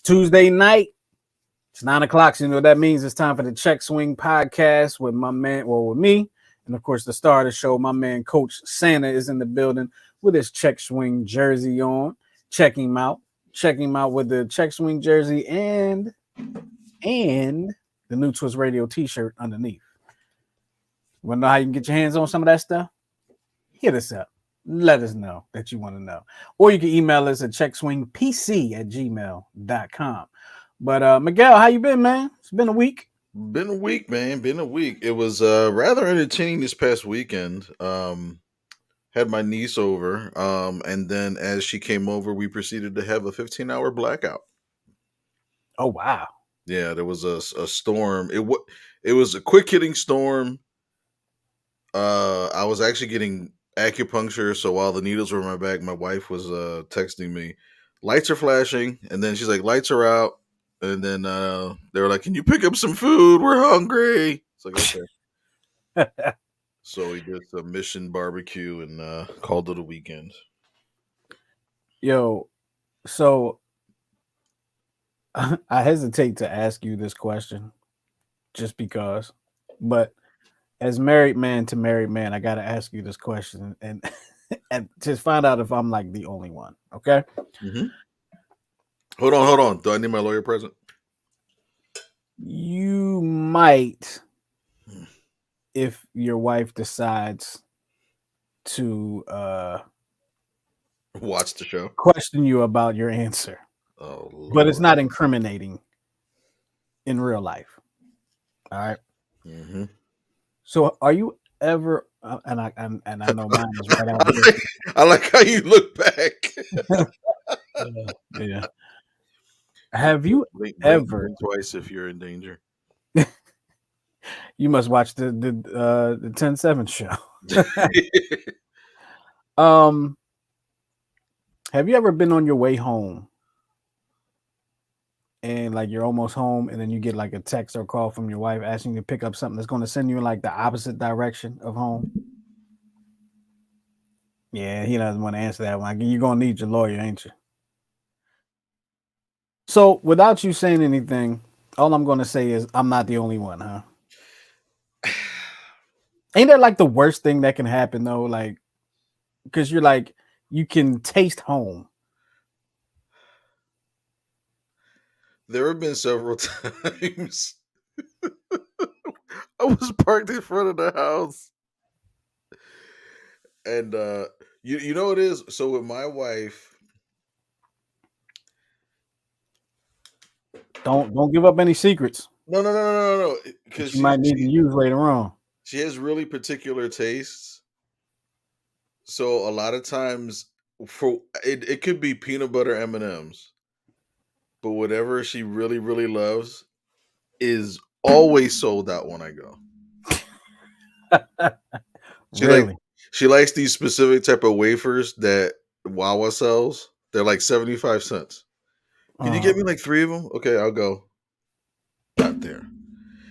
Tuesday night. It's 9:00. So you know what that means. It's time for the Check Swing podcast with my man, with me. And of course, the star of the show, my man, Coach Santa, is in the building with his Check Swing jersey on. Check him out. Check him out with the Check Swing jersey and the new Twist Radio t-shirt underneath. You want to know how you can get your hands on some of that stuff? Hit us up. Let us know that you want to know. Or you can email us at checkswingpc@gmail.com. But Miguel, how you been, man? It's been a week. Been a week, man. Been a week. It was rather entertaining this past weekend. Had my niece over, and then as she came over, we proceeded to have a 15-hour blackout. Oh wow. Yeah, there was a storm. It was a quick hitting storm. I was actually getting acupuncture, so while the needles were in my back, my wife was texting me, "Lights are flashing," and then she's like, "Lights are out," and then they were like, "Can you pick up some food? We're hungry." It's like, okay. So we did some mission barbecue and called it a weekend. Yo, so I hesitate to ask you this question just because, but as married man to married man, I got to ask you this question and and just find out if I'm like the only one. Okay. Mm-hmm. Hold on. Do I need my lawyer present? You might, if your wife decides to Watch the show. question you about your answer. Oh, Lord. But it's not incriminating in real life. All right. Mm-hmm. So, are you ever? And I know mine is right out there. I like how you look back. Yeah. Have you blink ever? twice if you're in danger? You must watch the 10-7 show. Have you ever been on your way home and like you're almost home and then you get like a text or call from your wife asking you to pick up something that's going to send you in like the opposite direction of home? Yeah, he doesn't want to answer that one. You're going to need your lawyer, ain't you? So without you saying anything, all I'm going to say is I'm not the only one, huh? Ain't that like the worst thing that can happen though? Like, because you're like, you can taste home. There have been several times I was parked in front of the house, and you know what it is. So with my wife, Don't give up any secrets. no, because you might need to use later on. She has really particular tastes, so a lot of times for it could be peanut butter M&Ms, but whatever she really loves is always sold out when I go. Really? She likes these specific type of wafers that Wawa sells. They're like 75 cents. Can you get me like 3 of them? Okay, I'll go. Not there.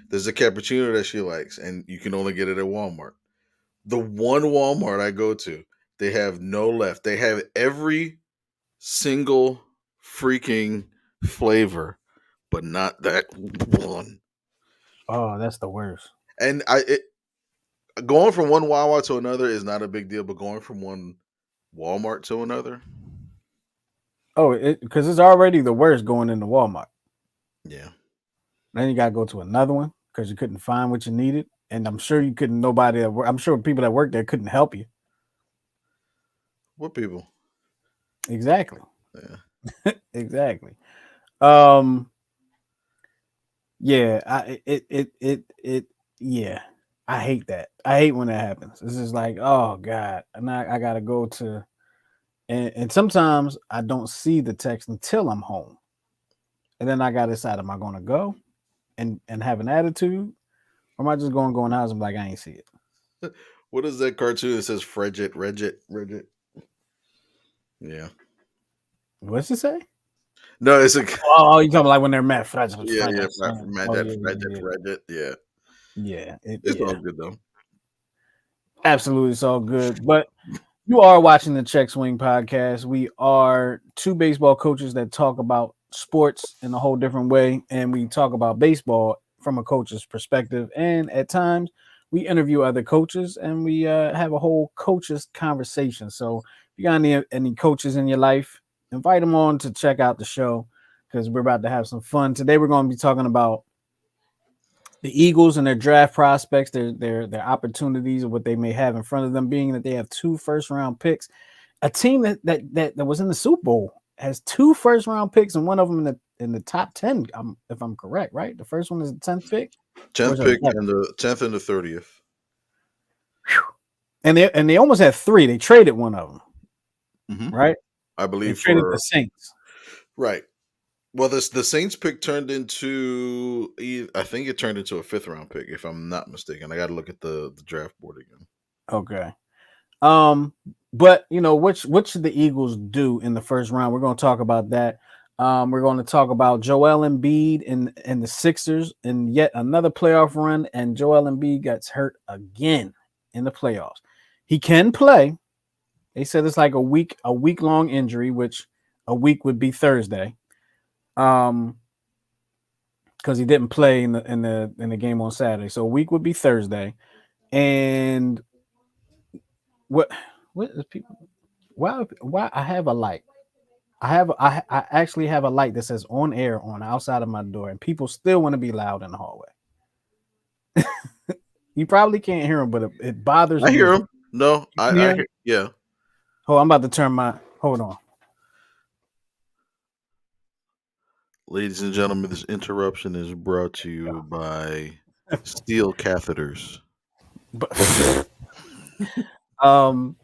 There's a cappuccino that she likes, and you can only get it at Walmart. The one Walmart I go to, they have no left. They have every single freaking flavor, but not that one. Oh, that's the worst. And going from one Wawa to another is not a big deal, but going from one Walmart to another. Oh, because it's already the worst going into Walmart. Yeah. Then you got to go to another one because you couldn't find what you needed. And I'm sure you couldn't, I'm sure people that work there couldn't help you. What people? Exactly. Yeah. Exactly. Yeah, yeah. I hate that. I hate when that happens. It's just like, oh God. And I gotta go to and sometimes I don't see the text until I'm home. And then I gotta decide, am I gonna go and have an attitude? Or am I just gonna go in the house and be like, I ain't see it? What is that cartoon that says Fredget? Yeah. What's it say? No, it's a Oh, you talking like when they're mad? Fredget. Yeah. Yeah, It's all good though. Absolutely, it's all good. But you are watching the Check Swing podcast. We are two baseball coaches that talk about sports in a whole different way, and we talk about baseball from a coach's perspective. And at times, we interview other coaches, and we have a whole coaches conversation. So, if you got any coaches in your life, invite them on to check out the show because we're about to have some fun today. We're going to be talking about the Eagles and their draft prospects, their opportunities, and what they may have in front of them, being that they have 2 first round picks. A team that was in the Super Bowl has 2 first round picks, and one of them in the top 10. If I'm correct, right? The first one is the 10th pick, or is 10th it pick 11th? and the 10th and the 30th. And they almost had 3. They traded one of them, Hmm. right? I They believe traded the for Saints. right. Well, this the Saints pick turned into I think it turned into a 5th round pick, if I'm not mistaken. I got to look at the draft board again. Okay. Um, but what should the Eagles do in the first round? We're going to talk about that. We're going to talk about Joel Embiid and the Sixers in yet another playoff run, and Joel Embiid gets hurt again in the playoffs. He can play. They said it's like a week long injury, which a week would be Thursday. Um, because he didn't play in the game on Saturday, so a week would be Thursday. And what what is people? Why I have a light? I actually have a light that says on air on the outside of my door, and people still want to be loud in the hallway. You probably can't hear them, but it bothers I hear me. him. No, You can hear I 'em? hear. Yeah. Oh, I'm about to turn my. Hold on. Ladies and gentlemen, this interruption is brought to you by steel catheters. But um,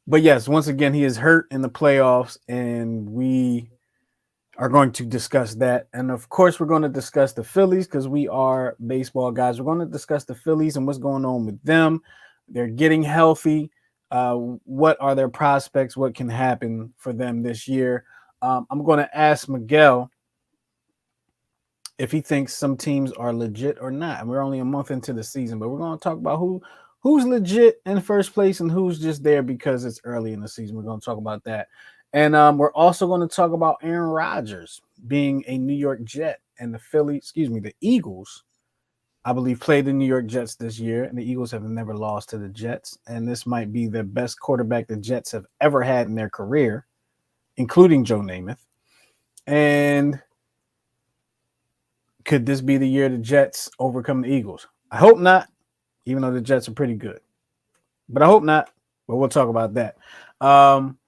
but yes, once again, he is hurt in the playoffs, and we are going to discuss that. And of course, we're going to discuss the Phillies because we are baseball guys. We're going to discuss the Phillies and what's going on with them. They're getting healthy. What are their prospects? What can happen for them this year? I'm going to ask Miguel if he thinks some teams are legit or not. And we're only a month into the season, but we're going to talk about who's legit in first place and who's just there because it's early in the season. We're going to talk about that. And we're also going to talk about Aaron Rodgers being a New York Jet and the Eagles, I believe, played the New York Jets this year. And the Eagles have never lost to the Jets. And this might be the best quarterback the Jets have ever had in their career, including Joe Namath. And could this be the year the Jets overcome the Eagles? I hope not, even though the Jets are pretty good. But I hope not. But we'll talk about that. Um,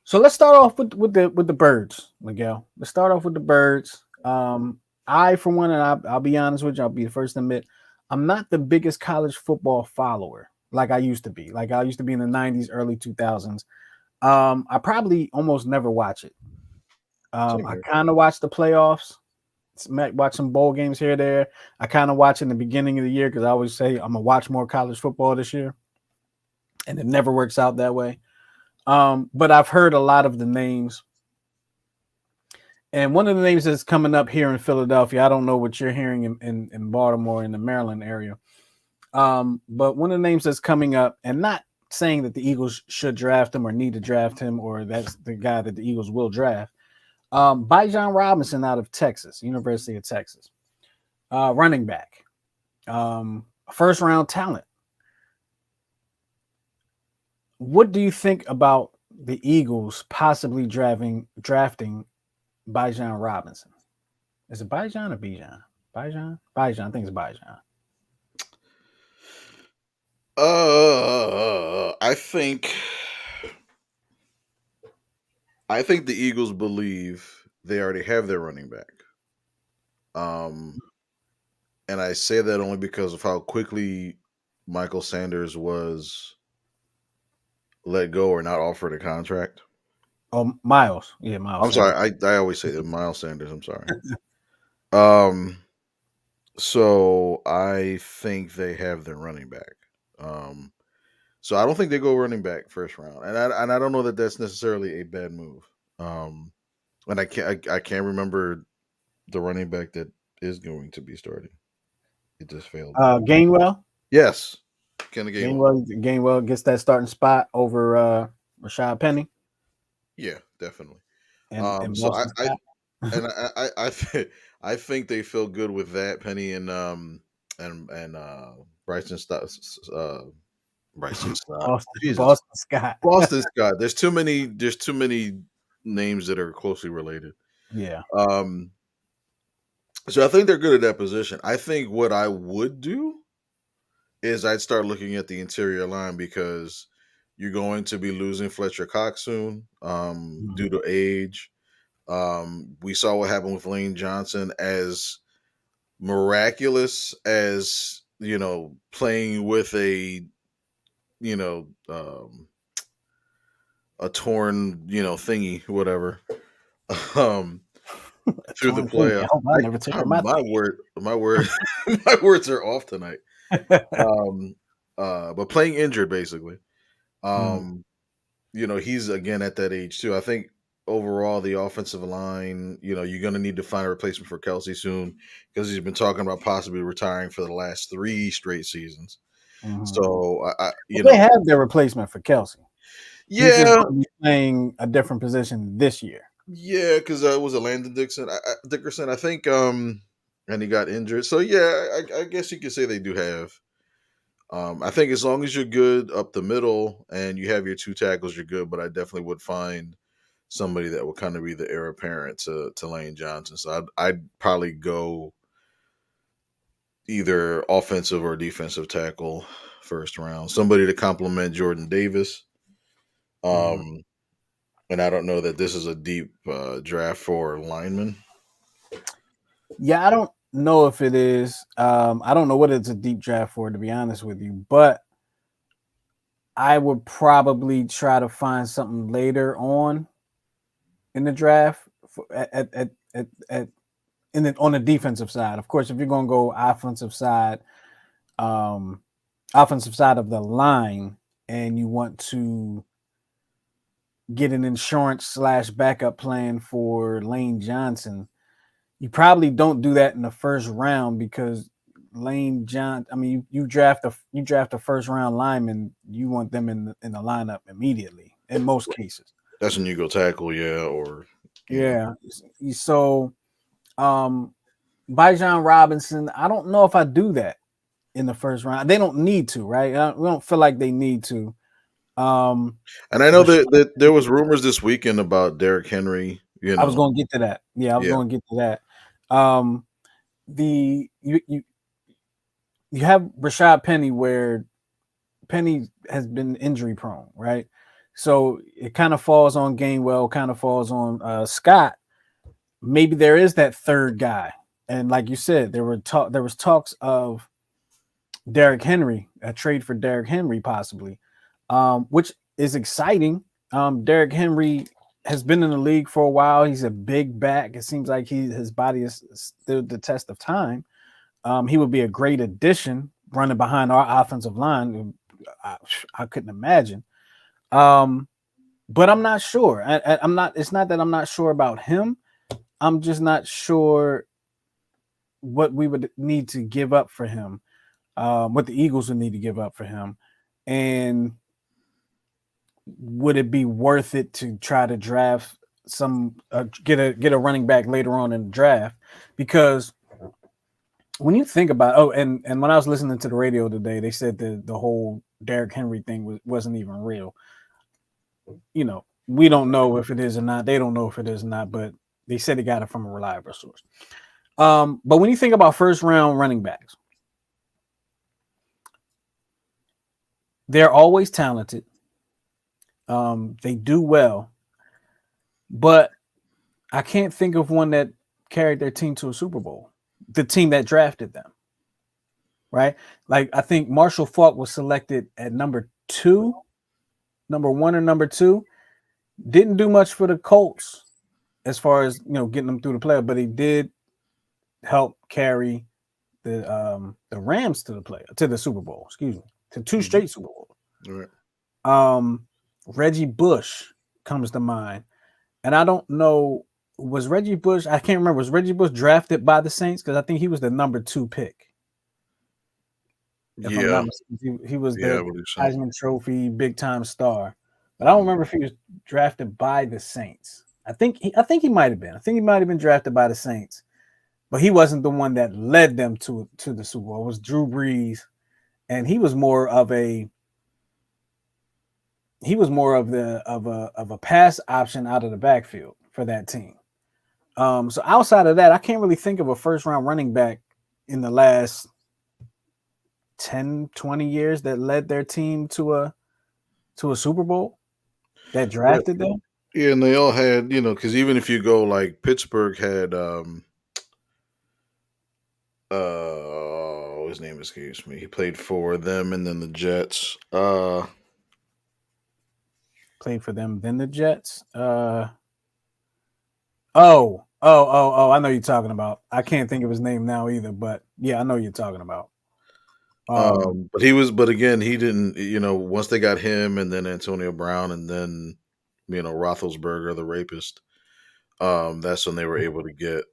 So let's start off with the birds, Miguel. Let's start off with the birds. I, for one, and I'll be honest with you, I'll be the first to admit, I'm not the biggest college football follower like I used to be. Like I used to be in the '90s, early 2000s. I probably almost never watch it. Same I here. kind of watch the playoffs, watch some bowl games here or there. I kind of watch in the beginning of the year because I always say I'm gonna watch more college football this year, and it never works out that way. But I've heard a lot of the names. And one of the names that's coming up here in Philadelphia, I don't know what you're hearing in Baltimore, in the Maryland area. But one of the names that's coming up, and not saying that the Eagles should draft him or need to draft him, or that's the guy that the Eagles will draft. Bijan Robinson out of Texas, University of Texas, running back, first round talent. What do you think about the Eagles possibly drafting Bijan Robinson? Is it Bijan or Bijan? Bijan? Bijan. I think it's Bijan. I think the Eagles believe they already have their running back. Um, and I say that only because of how quickly Michael Sanders was let go or not offered a contract. Oh, Miles. Yeah, Miles I'm Sanders. sorry, I always say that Miles Sanders. I'm sorry. Um, so I think they have their running back. Um, so I don't think they go running back first round, and I don't know that that's necessarily a bad move. Um, and I can't remember the running back that is going to be starting. It just failed me. Gainwell. Yes, Kenny Gainwell. Gainwell gets that starting spot over Rashad Penny Yeah, definitely. and So Boston Scott. and I think they feel good with that. Penny and Bryson Stott, uh, Bryson Stott. Jesus, Boston Scott. Boston Scott. There's too many. There's too many names that are closely related. Yeah. Um, so I think they're good at that position. I think what I would do is I'd start looking at the interior line because you're going to be losing Fletcher Cox soon, due Mhm. to age. We saw what happened with Lane Johnson. As miraculous as playing with you know um, a torn thingy, whatever, um, through the Torn thing. I playoffs. hope I never tear my My word, my word, my words are off tonight. thing. Um, but playing injured, basically. Mhm. Um, he's again at that age too. I think overall the offensive line, you're going to need to find a replacement for Kelsey soon because he's been talking about possibly retiring for the last 3 straight seasons. Mhm. So Well, they have their replacement for Kelsey. He's just yeah, going to be playing a different position this year. yeah, because it was a Landon Dickerson, I think, and he got injured. So yeah, I guess you could say they do have. I think as long as you're good up the middle and you have your 2 tackles, you're good. But I definitely would find somebody that would kind of be the heir apparent to Lane Johnson. So I'd probably go either offensive or defensive tackle first round. Somebody to complement Jordan Davis. Mhm. Um, and I don't know that this is a deep draft for linemen. Yeah, I don't know if it is. I don't know what it's a deep draft for, to be honest with you. But I would probably try to find something later on in the draft for, at in the, on the defensive side. Of course, if you're going to go um, offensive side of the line, and you want to get an insurance slash backup plan for Lane Johnson, you probably don't do that in the first round because I mean, you draft a first round lineman, you want them in the lineup immediately in most cases. That's when you go tackle, yeah, or Yeah. So, um, Bijan Robinson, I don't know if I do that in the first round. They don't need to, right? We don't feel like they need to. Um, And I know Rashad that there Penny, was rumors this weekend about Derrick Henry. I was going to get to that. Yeah, I was Yeah, going to get to that. The you have Rashad Penny, where Penny has been injury prone, right? So it kind of falls on Gainwell, kind of falls on Scott. Maybe there is that third guy, and like you said, there was talks of Derrick Henry, a trade for Derrick Henry possibly, which is exciting. Derrick Henry has been in the league for a while. He's a big back. It seems like his body is stood the test of time. He would be a great addition running behind our offensive line. I, I couldn't imagine. Um, but I'm not sure. I'm not. It's not that I'm not sure about him. I'm just not sure what we would need to give up for him. What the Eagles would need to give up for him, and would it be worth it to try to draft get a running back later on in the draft? Because when you think about and when I was listening to the radio today, they said the whole Derrick Henry thing wasn't even real. We don't know if it is or not. They don't know if it is or not, but they said they got it from a reliable source. But when you think about first round running backs, they're always talented. They do well, but I can't think of one that carried their team to a Super Bowl. The team that drafted them, right? Like I think Marshall Faulk was selected at number one or number two. Didn't do much for the Colts as far as getting them through the playoff, but he did help carry the Rams to the Super Bowl. Excuse me, to two hmm straight Super Bowls. right. Um, Reggie Bush comes to mind, and I don't know, was Reggie Bush? I can't remember. Was Reggie Bush drafted by the Saints? Because I think he was the number two pick, if I'm Yeah, not mistaken. He was yeah, I the believe so. Heisman Trophy big time star, but I don't Mhm. remember if he was drafted by the Saints. I think he might have been. I think he might have been drafted by the Saints, but he wasn't the one that led them to the Super Bowl. It was Drew Brees, and he was more of a pass option out of the backfield for that team. So outside of that, I can't really think of a first round running back in the last 10, 20 years that led their team to a Super Bowl that Yeah, drafted them. yeah, and they all had, because even if you go like Pittsburgh had, his name escapes me. He played for them and then the Jets. Played for them, then the Jets. Oh, I know you're talking about. I can't think of his name now either, but yeah, I know you're talking about. But again, he didn't. Once they got him and then Antonio Brown and then Roethlisberger, the rapist. That's when they were able to get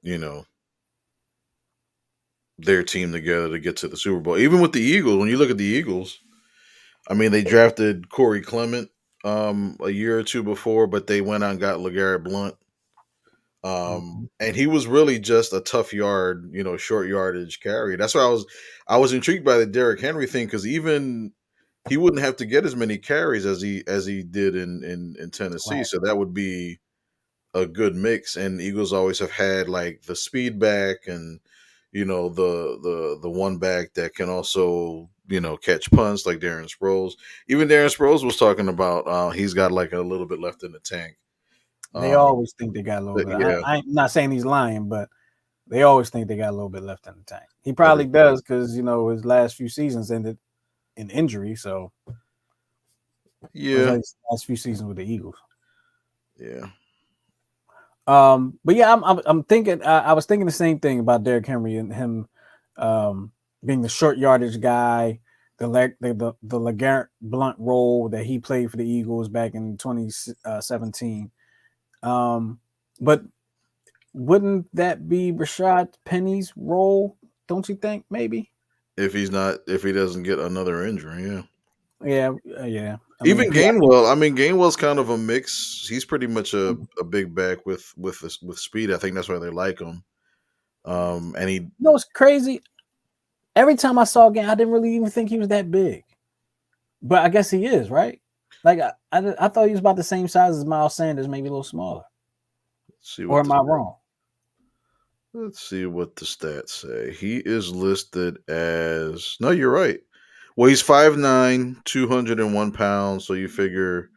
their team together to get to the Super Bowl. Even with the Eagles, when you look at the Eagles, I mean, they drafted Corey Clement a year or two before, but they went out and got LeGarrette Blunt. Mhm. And he was really just a tough yard, short yardage carry. That's why I was intrigued by the Derrick Henry thing because even he wouldn't have to get as many carries as he did in Tennessee. Right. So that would be a good mix. And Eagles always have had like the speed back and the one back that can also catch punts like Darren Sproles. Even Darren Sproles was talking about he's got like a little bit left in the tank. They Um, always think they got a little but bit. yeah, I'm not saying he's lying, but they always think they got a little bit left in the tank. He I probably think does because his last few seasons ended in injury. So, or at yeah, least last few seasons with the Eagles. yeah. But yeah, I'm thinking. I was thinking the same thing about Derrick Henry and him, um, being the short yardage guy, the LeGarrette Blunt role that he played for the Eagles back in 2017. But wouldn't that be Rashad Penny's role? Don't you think? Maybe. If he doesn't get another injury, yeah. Yeah, yeah. I mean, Even if he, Gainwell, I mean Gainwell's kind of a mix. He's pretty much a big back with speed. I think that's why they like him. And he it's crazy. Every time I saw a game, I didn't really even think he was that big. But I guess he is, right? Like I thought he was about the same size as Miles Sanders, maybe a little smaller. see Or what am the I wrong? let's see what the stats say. He is listed as no, you're right. Well, he's 5'9", 201 pounds. So you figure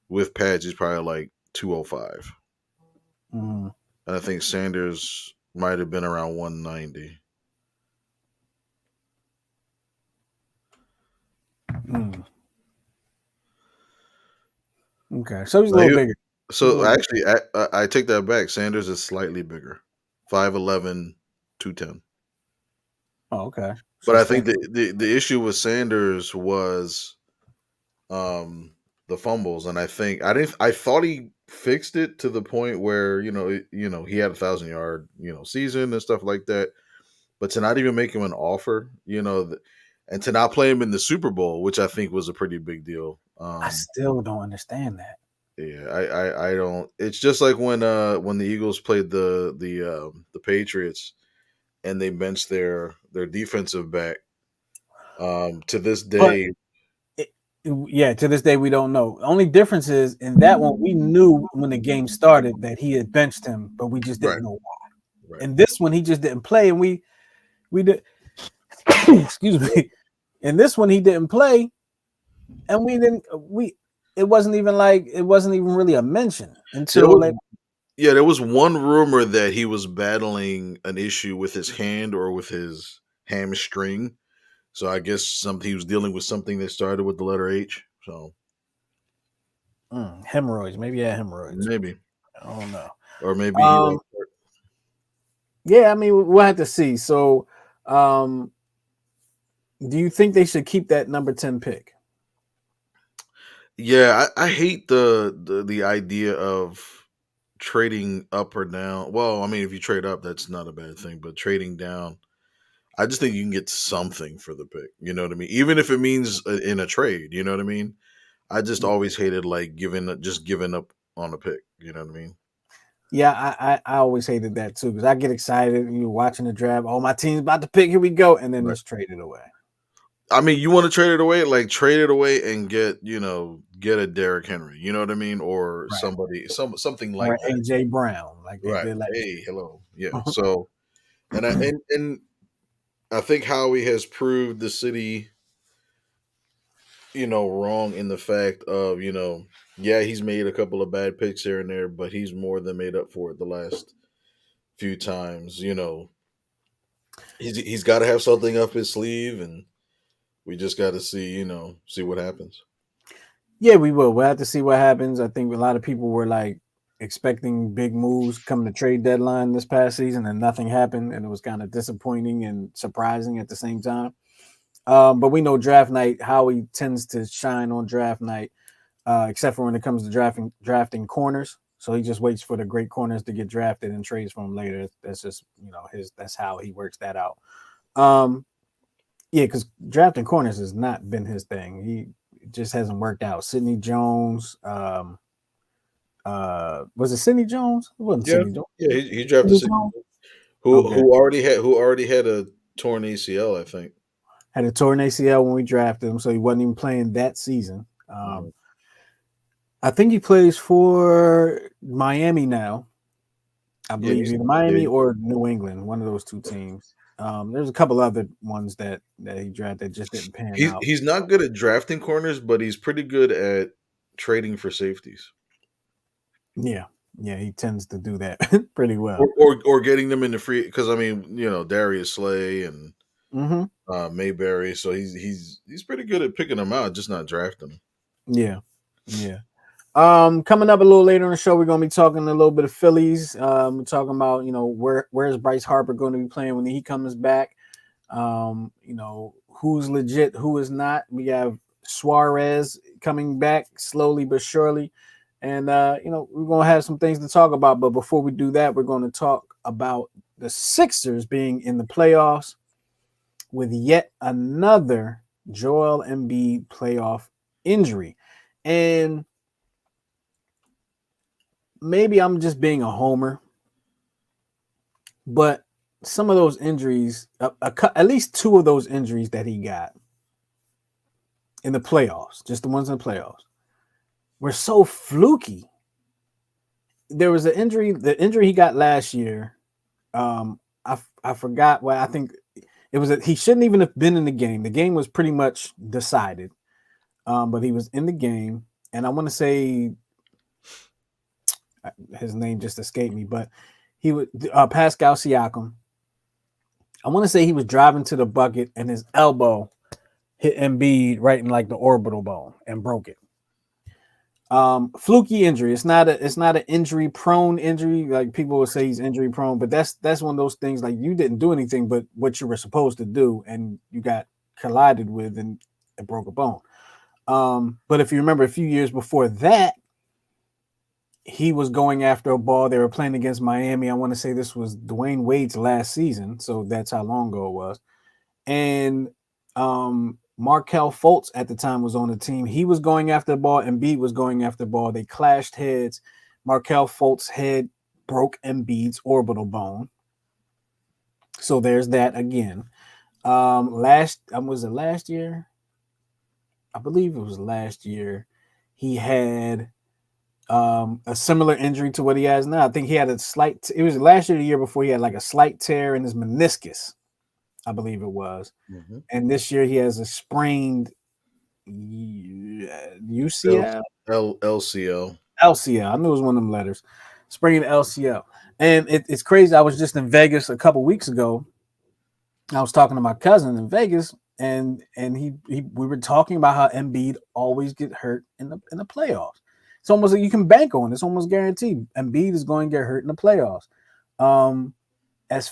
with pads, he's probably like 205. Mm, And I think Sanders might have been around 190. mm. Okay, so he's a No, little bigger. He's a so little bit. actually, I take that back. Sanders is slightly bigger, 5'11", 210. Oh, okay. But So I think stand. the issue with Sanders was um the fumbles, and I thought he fixed it to the point where he had 1,000 yard season and stuff like that. But to not even make him an offer, and to not play him in the Super Bowl, which I think was a pretty big deal. I still don't understand that. Yeah, I don't. It's just like when the Eagles played the Patriots and they benched their defensive back. To this But day, it, yeah, to this day we don't know. The only difference is in that one we knew when the game started that he had benched him, but we just right, didn't know why. right. And this one he just didn't play, and we did. Excuse me. In this one he didn't play, and we didn't. We it wasn't even really a mention There until was like. Yeah, there was one rumor that he was battling an issue with his hand or with his hamstring. So I guess he was dealing with something that started with the letter H. So Hemorrhoids. Maybe he had hemorrhoids. maybe, I don't know. or maybe he like. Um, yeah, I mean, we'll have to see. So, um, do you think they should keep that number 10 pick? Yeah, I hate the idea of trading up or down. Well, I mean, if you trade up, that's not a bad thing, but trading down, I just think you can get something for the pick. You know what I mean? Even if it means in a trade. You know what I mean? I just always hated like giving up on a pick. You know what I mean? Yeah, I always hated that too because I get excited and you're watching the draft. Oh, my team's about to pick. Here we go, and then Right. it's traded away. I mean, you want to trade it away, like trade it away and get get a Derrick Henry. You know what I mean, or Right. something Or like that. AJ Brown, like they Right. did last Hey, hello. Yeah. year. So, and I think Howie has proved the city, wrong in the fact of, yeah, he's made a couple of bad picks here and there, but he's more than made up for it the last few times. He's got to have something up his sleeve, and we just got to see, see what happens. Yeah, we will. We'll have to see what happens. I think a lot of people were like expecting big moves come the trade deadline this past season, and nothing happened, and it was kind of disappointing and surprising at the same time. But we know draft night, Howie tends to shine on draft night, except for when it comes to drafting corners. So he just waits for the great corners to get drafted and trades for them later. That's just his. That's how he works that out. Um, yeah, because drafting corners has not been his thing. He it just hasn't worked out. Sidney Jones, was it Sidney Jones? It wasn't Yeah, Sidney Jones. yeah, he drafted Sidney Sidney Jones. Jones, Okay, who already had a torn ACL, I think. had a torn ACL when we drafted him, so he wasn't even playing that season. Mhm. I think he plays for Miami now. I Yeah, believe either yeah, Miami or New England, one of those two teams. There's a couple other ones that he drafted that just didn't pan out. he's not good at drafting corners, but he's pretty good at trading for safeties. Yeah, yeah, he tends to do that pretty Or well. or getting them in the free, because I mean, Darius Slay and Hmm. Mayberry, so he's pretty good at picking them out, just not drafting them. Yeah, yeah. Coming up a little later on the show, we're gonna be talking a little bit of Phillies. We're talking about where's Bryce Harper going to be playing when he comes back. Who's legit, who is not. We have Suarez coming back slowly but surely, and we're gonna have some things to talk about. But before we do that, we're going to talk about the Sixers being in the playoffs with yet another Joel Embiid playoff injury, and maybe I'm just being a homer, but some of those injuries, at least two of those injuries that he got in the playoffs, just the ones in the playoffs, were so fluky. There was the injury he got last year. I forgot what I think it was. He shouldn't even have been in the game. The game was pretty much decided, but he was in the game, and I want to say his name just escaped me, but he was Pascal Siakam. I want to say he was driving to the bucket and his elbow hit Embiid right in like the orbital bone and broke it. Fluky injury. It's not an injury prone injury. Like people will say he's injury prone, but that's one of those things like you didn't do anything but what you were supposed to do, and you got collided with and it broke a bone. But if you remember a few years before that, he was going after a ball. They were playing against Miami. I want to say this was Dwayne Wade's last season, so that's how long ago it was. And Markel Fultz at the time was on the team. He was going after the ball. Embiid was going after the ball. They clashed heads. Markel Fultz's head broke Embiid's orbital bone. So there's that again. Last was it last year? I believe it was last year. He had a similar injury to what he has now. I think he had a slight. It was last year, the year before, he had like a slight tear in his meniscus. I believe it was, Mhm. and this year he has a sprained L, UCL, LCL. LCL. I knew it was one of them letters. Sprained LCL, and it's crazy. I was just in Vegas a couple weeks ago. I was talking to my cousin in Vegas, and he we were talking about how Embiid always get hurt in the playoffs. It's almost like you can bank on. It's almost guaranteed. Embiid is going to get hurt in the playoffs. Um, as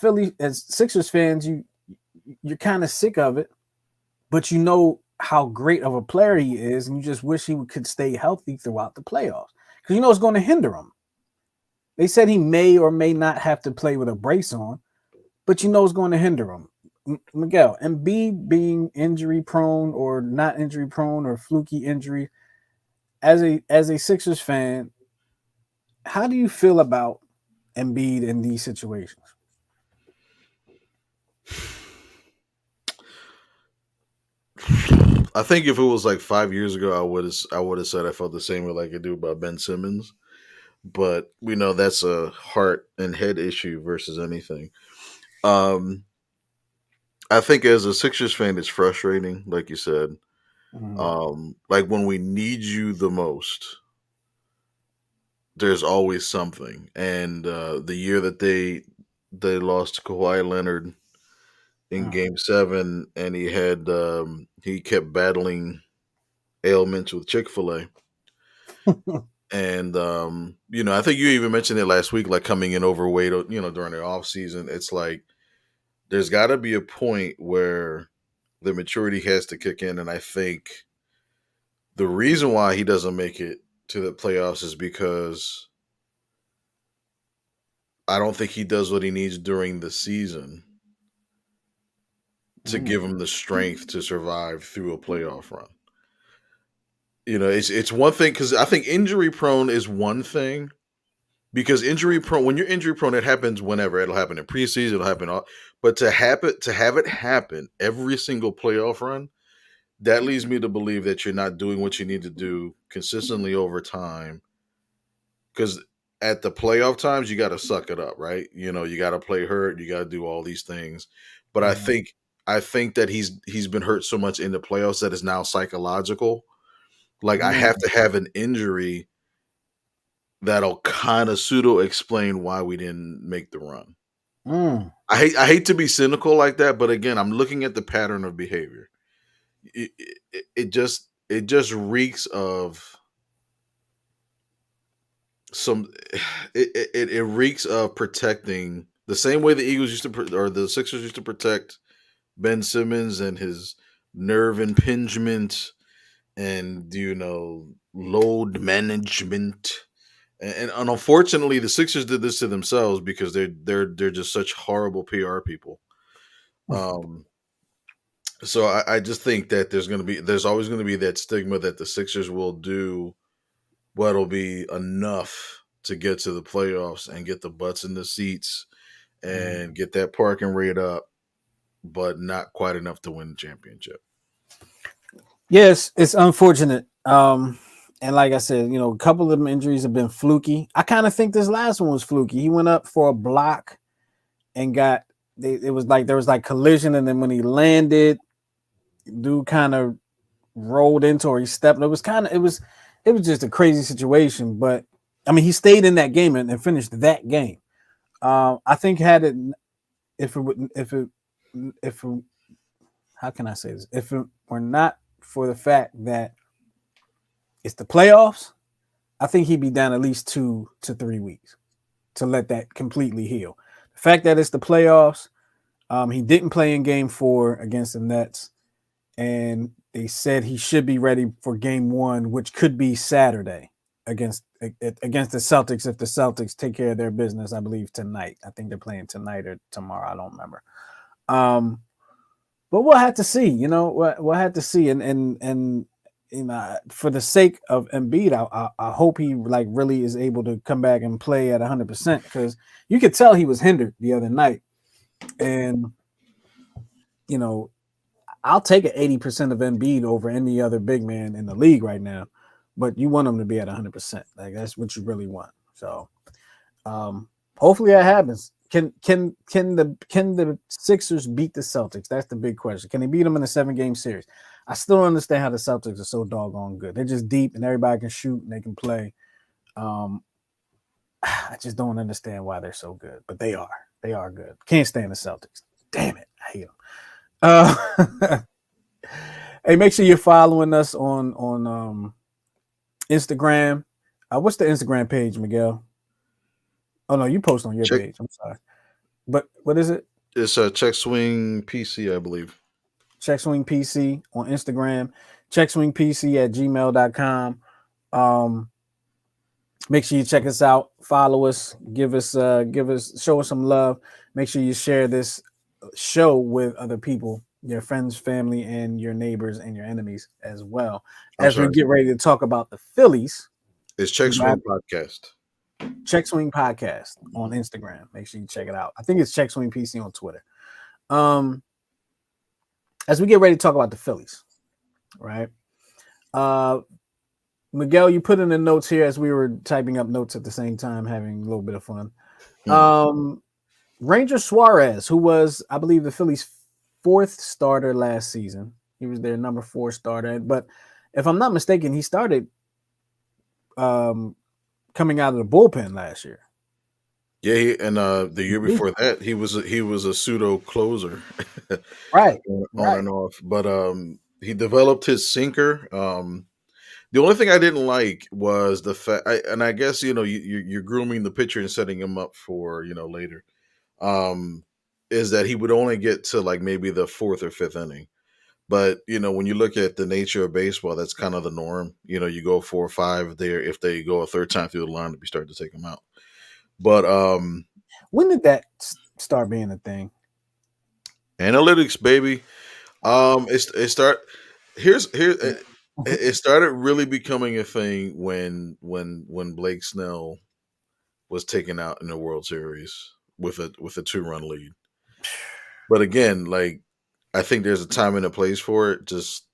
Sixers fans, you're kind of sick of it, but you know how great of a player he is, and you just wish he could stay healthy throughout the playoffs because you know it's going to hinder him. They said he may or may not have to play with a brace on, but you know it's going to hinder him. Miguel, Embiid being injury prone or not injury prone or fluky injury, as a Sixers fan, how do you feel about? Embiid in these situations? I think if it was like 5 years ago, I would have said I felt the same way like I do about Ben Simmons. But we know that's a heart and head issue versus anything. Um, I think as a Sixers fan, it's frustrating, like you said. Mm, Like when we need you the most, there's always something. And the year that they lost to Kawhi Leonard in mm. Game 7, and he kept battling ailments with Chick-fil-A. And I think you even mentioned it last week, like coming in overweight, during the off season. It's like there's got to be a point where the maturity has to kick in, and I think the reason why he doesn't make it to the playoffs is because I don't think he does what he needs during the season to give Mm, him the strength to survive through a playoff run. It's one thing because I think injury prone is one thing. Because injury prone, when you're injury prone, it happens whenever. It'll happen in preseason. It'll happen all. But to have it happen every single playoff run, that leads me to believe that you're not doing what you need to do consistently over time. Because at the playoff times, you got to suck it up, right? You got to play hurt. You got to do all these things. But I mm, think I think that he's been hurt so much in the playoffs that it's now psychological. Like I have mm, to have an injury that'll kind of pseudo explain why we didn't make the run. mm, I hate to be cynical like that, but again, I'm looking at the pattern of behavior. It just reeks of some. It reeks of protecting the same way the Eagles used to or the Sixers used to protect Ben Simmons and his nerve impingement and load management. And unfortunately, the Sixers did this to themselves because they're just such horrible PR people. Um, so I just think that there's always gonna be that stigma that the Sixers will do what'll be enough to get to the playoffs and get the butts in the seats mm. and get that parking rate up, but not quite enough to win the championship. Yes, it's unfortunate. And like I said, a couple of them injuries have been fluky. I kind of think this last one was fluky. He went up for a block and it was like there was like collision, and then when he landed, dude kind of rolled into or he stepped. It was just a crazy situation. But I mean, he stayed in that game and finished that game. I think had it if it would if it, how can I say this? If it were not for the fact that it's the playoffs, I think he'd be down at least 2 to 3 weeks to let that completely heal. The fact that it's the playoffs, he didn't play in game 4 against the Nets, and they said he should be ready for game 1, which could be Saturday against the Celtics if the Celtics take care of their business. I believe tonight. I think they're playing tonight or tomorrow. I don't remember. Um, but we'll have to see. We'll have to see, and for the sake of Embiid, I hope he like really is able to come back and play at 100% because you could tell he was hindered the other night, and you know I'll take an 80% of Embiid over any other big man in the league right now, but you want him to be at 100%. Like that's what you really want. So hopefully that happens. Can the Sixers beat the Celtics? That's the big question. Can they beat them in a 7-game series? I still don't understand how the Celtics are so doggone good. They're just deep and everybody can shoot and they can play. Um, I just don't understand why they're so good, but they are. They are good. Can't stand the Celtics. Damn it, I hate them. Hey, make sure you're following us on Instagram. What's the Instagram page, Miguel? Oh no, you post on your Check page. I'm sorry. But what is it? it's a check swing PC, I believe. Check Swing PC on Instagram, checkswingpc at gmail.com. Make sure you check us out, follow us, show us some love. Make sure you share this show with other people, your friends, family, and your neighbors and your enemies as well. I'm As we sorry. get ready to talk about the Phillies, It's check we got swing podcast. Check Swing Podcast on Instagram. Make sure you check it out. I think it's Check Swing PC on Twitter. Um, as we get ready to talk about the Phillies, right? Uh, Miguel, you put in the notes here as we were typing up notes at the same time, having a little bit of fun. Hmm. Um, Ranger Suarez, who was, I believe, the Phillies' fourth starter last season. He was their number 4 starter. But if I'm not mistaken, he started um, coming out of the bullpen last year. Yeah, and the year before that, he was a pseudo closer, Right, on right. and off. But he developed his sinker. The only thing I didn't like was the fact, and I guess you're grooming the pitcher and setting him up for later. Um, is that he would only get to like maybe the fourth or fifth inning. But when you look at the nature of baseball, that's kind of the norm. You go 4 or 5 there. If they go a third time through the lineup, you start to take them out. But When did that start being a thing? analytics, baby. It start here's it started really becoming a thing when Blake Snell was taken out in the World Series with a 2-run lead. But again, like I think there's a time and a place for it. Just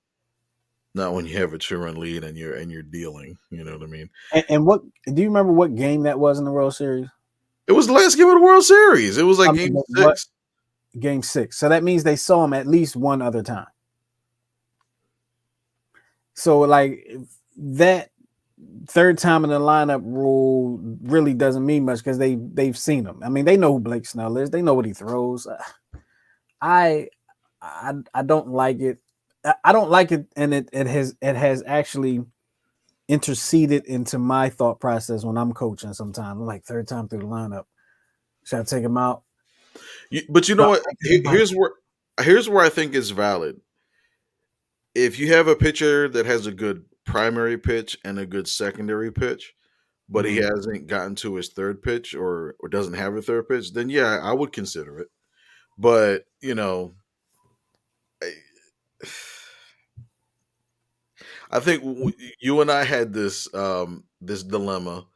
not when you have a 2-run lead and you're dealing. You know what I mean? And what do you remember? What game that was in the World Series? It was the last game of the World Series. It was I like mean, Game what 6. game 6? So that means they saw him at least one other time. So like that third time in the lineup rule really doesn't mean much because they've seen him. I mean, they know who Blake Snell is. They know what he throws. I I don't like it. I don't like it, and it has actually interceded into my thought process when I'm coaching. Sometimes I'm like third time through the lineup, should I take him out? But you know No, what? I think about it. Here's where I think it's valid. If you have a pitcher that has a good primary pitch and a good secondary pitch, but he Mhm, hasn't gotten to his third pitch or doesn't have a third pitch, then yeah, I would consider it. But I, I think you and I had this dilemma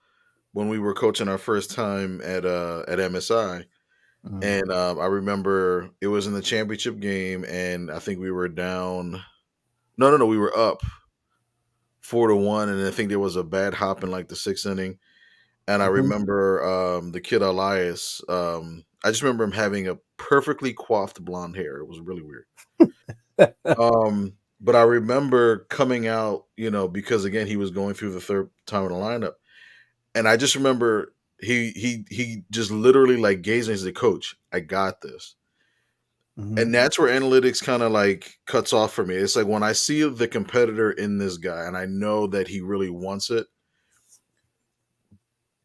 when we were coaching our first time at MSI, mhm, and I remember it was in the championship game, and I think we were down. No, no, no, we were up 4-1, and I think there was a bad hop in like the sixth inning. And I mhm. remember the kid Elias. I just remember him having a perfectly coiffed blonde hair. It was really weird. But I remember coming out, because again he was going through the third time in the lineup, and I just remember he just literally like gazing as a coach. I got this, Mhm, and that's where analytics kind of like cuts off for me. It's like when I see the competitor in this guy, and I know that he really wants it,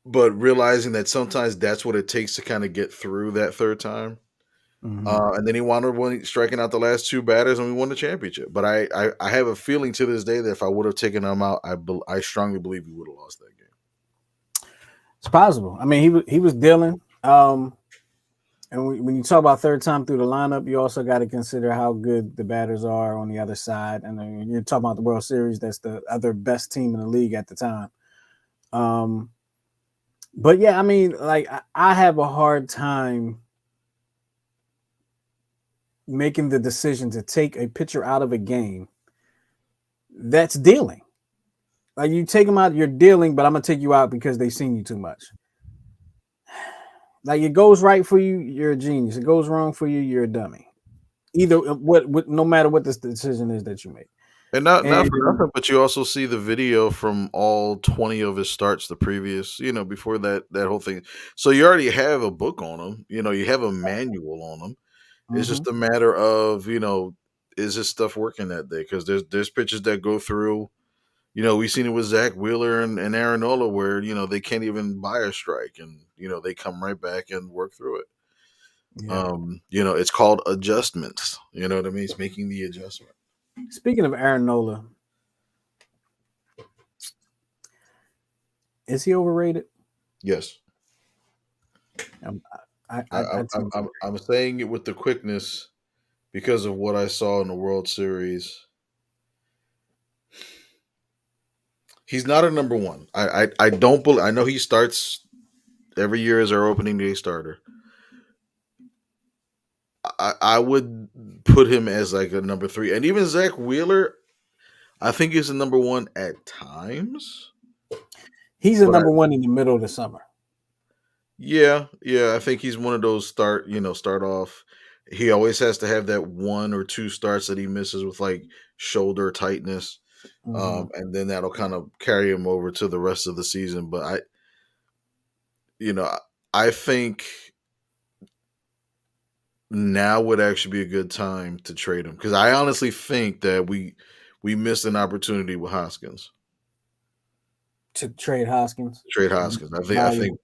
but realizing that sometimes that's what it takes to kind of get through that third time. mhm. And then he wound up striking out the last two batters, and we won the championship. But I have a feeling to this day that if I would have taken him out, I strongly believe we would have lost that game. It's possible. I mean, he was dealing. And when you talk about third time through the lineup, you also got to consider how good the batters are on the other side. And then you're talking about the World Series, that's the other best team in the league at the time. Um, but yeah, I mean, like I have a hard time making the decision to take a pitcher out of a game that's dealing. Like you take them out, you're dealing, but I'm gonna take you out because they've seen you too much. Like it goes right for you, you're a genius. It goes wrong for you, you're a dummy. Either what no matter what this decision is that you make. And not for And nothing, but you also see the video from all 20 of his starts the previous, before that whole thing. So you already have a book on him. You have a manual on him. It's mhm, just a matter of, is this stuff working that day? Because there's pitches that go through. We've seen it with Zach Wheeler and Aaron Nola where, they can't even buy a strike and, they come right back and work through it. yeah. It's called adjustments. You know what I mean? It's making the adjustment. Speaking of Aaron Nola, is he overrated? Yes. Um, I, I, I, I, I I'm, tend to I'm agree. I'm saying it with the quickness because of what I saw in the World Series. He's not a number one. I don't believe. I know he starts. every year as our opening day starter. I would put him as like a number three, and even Zach Wheeler, I think he's a number one at times. He's a But number one in the middle of the summer. yeah, I think he's one of those start off. He always has to have that one or two starts that he misses with like shoulder tightness, Hmm. and then that'll kind of carry him over to the rest of the season. But you know, I think now would actually be a good time to trade him because I honestly think that we missed an opportunity with Hoskins. To trade Hoskins. Trade To get Hoskins. I value. think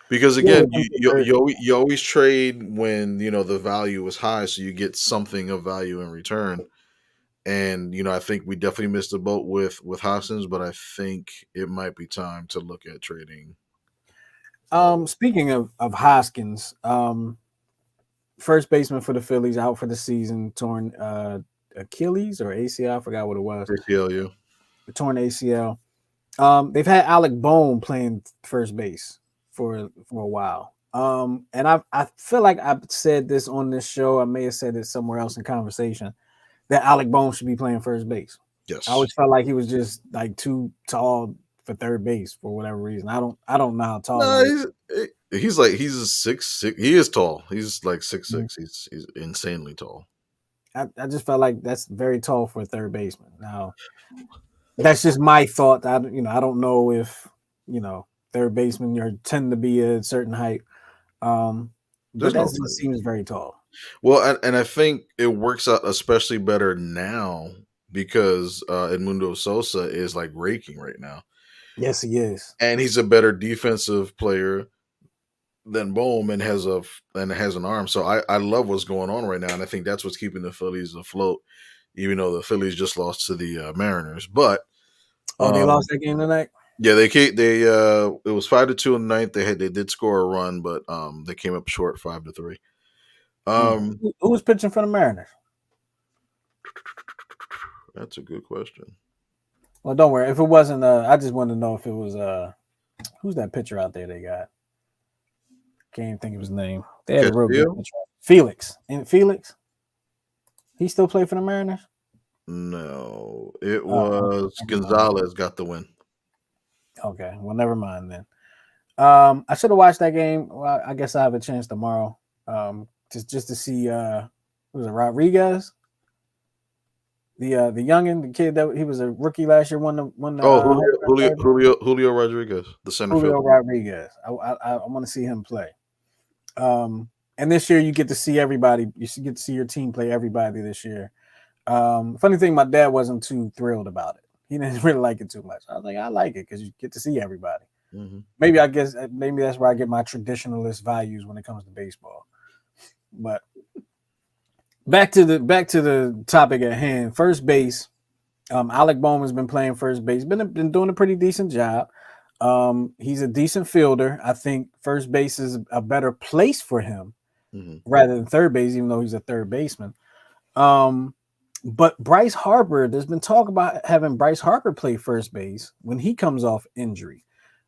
because Yeah, again, with him you always trade when the value is high, so you get something of value in return. And I think we definitely missed the boat with Hoskins, but I think it might be time to look at trading. Speaking of Hoskins, first baseman for the Phillies out for the season, torn Achilles or ACL, I forgot what it was. ACLU. Torn ACL. They've had Alec Bohm playing first base for a while. And I feel like I've said this on this show. I may have said it somewhere else in conversation that Alec Bohm should be playing first base. I Yes. always felt like he was just like too tall for third base for whatever reason. I don't know how tall No, he is. he's a 6'6". He is tall. He's like 6'6". He's insanely tall. I just felt like that's very tall for a third baseman. Now that's just my thought. I don't know if third baseman are tend to be a certain height. But There's that no just seems very tall. well, and I think it works out especially better now because Edmundo Sosa is like raking right now, Yes, he is. and he's a better defensive player than Bohm and has an arm. So I love what's going on right now, and I think that's what's keeping the Phillies afloat, even though the Phillies just lost to the Mariners. But Oh, they um, lost that game tonight. yeah, they it was 5-2 in the ninth. They did score a run, but they came up short 5-3. Um, Who was pitching for the Mariners? that's a good question. Well, don't worry. If it wasn't, I just wanted to know if it was who's that pitcher out there they got? Can't even think of his name. They had a real good Castillo? pitcher. Felix. And Felix, he still play for the Mariners? No, it Oh, okay. was Never mind. Gonzalez got the win. Okay. Well, never mind then. I should have watched that game. Well, I guess I have a chance tomorrow. Just to see was it Rodriguez? The youngin, the kid that he was a rookie last year, won the Oh, home run derby. Julio Rodriguez, the center Julio fielder. Rodriguez. I want to see him play. And this year you get to see everybody. Get to see your team play everybody this year. Funny thing, my dad wasn't too thrilled about it. He didn't really like it too much. I was like, I like it because you get to see everybody. Hmm. Maybe that's where I get my traditionalist values when it comes to baseball. But back to the topic at hand. First base. Alec Bowman's been playing first base. Been doing a pretty decent job. He's a decent fielder. I think first base is a better place for him Hmm. rather than third base, even though he's a third baseman. Um, but Bryce Harper, there's been talk about having Bryce Harper play first base when he comes off injury,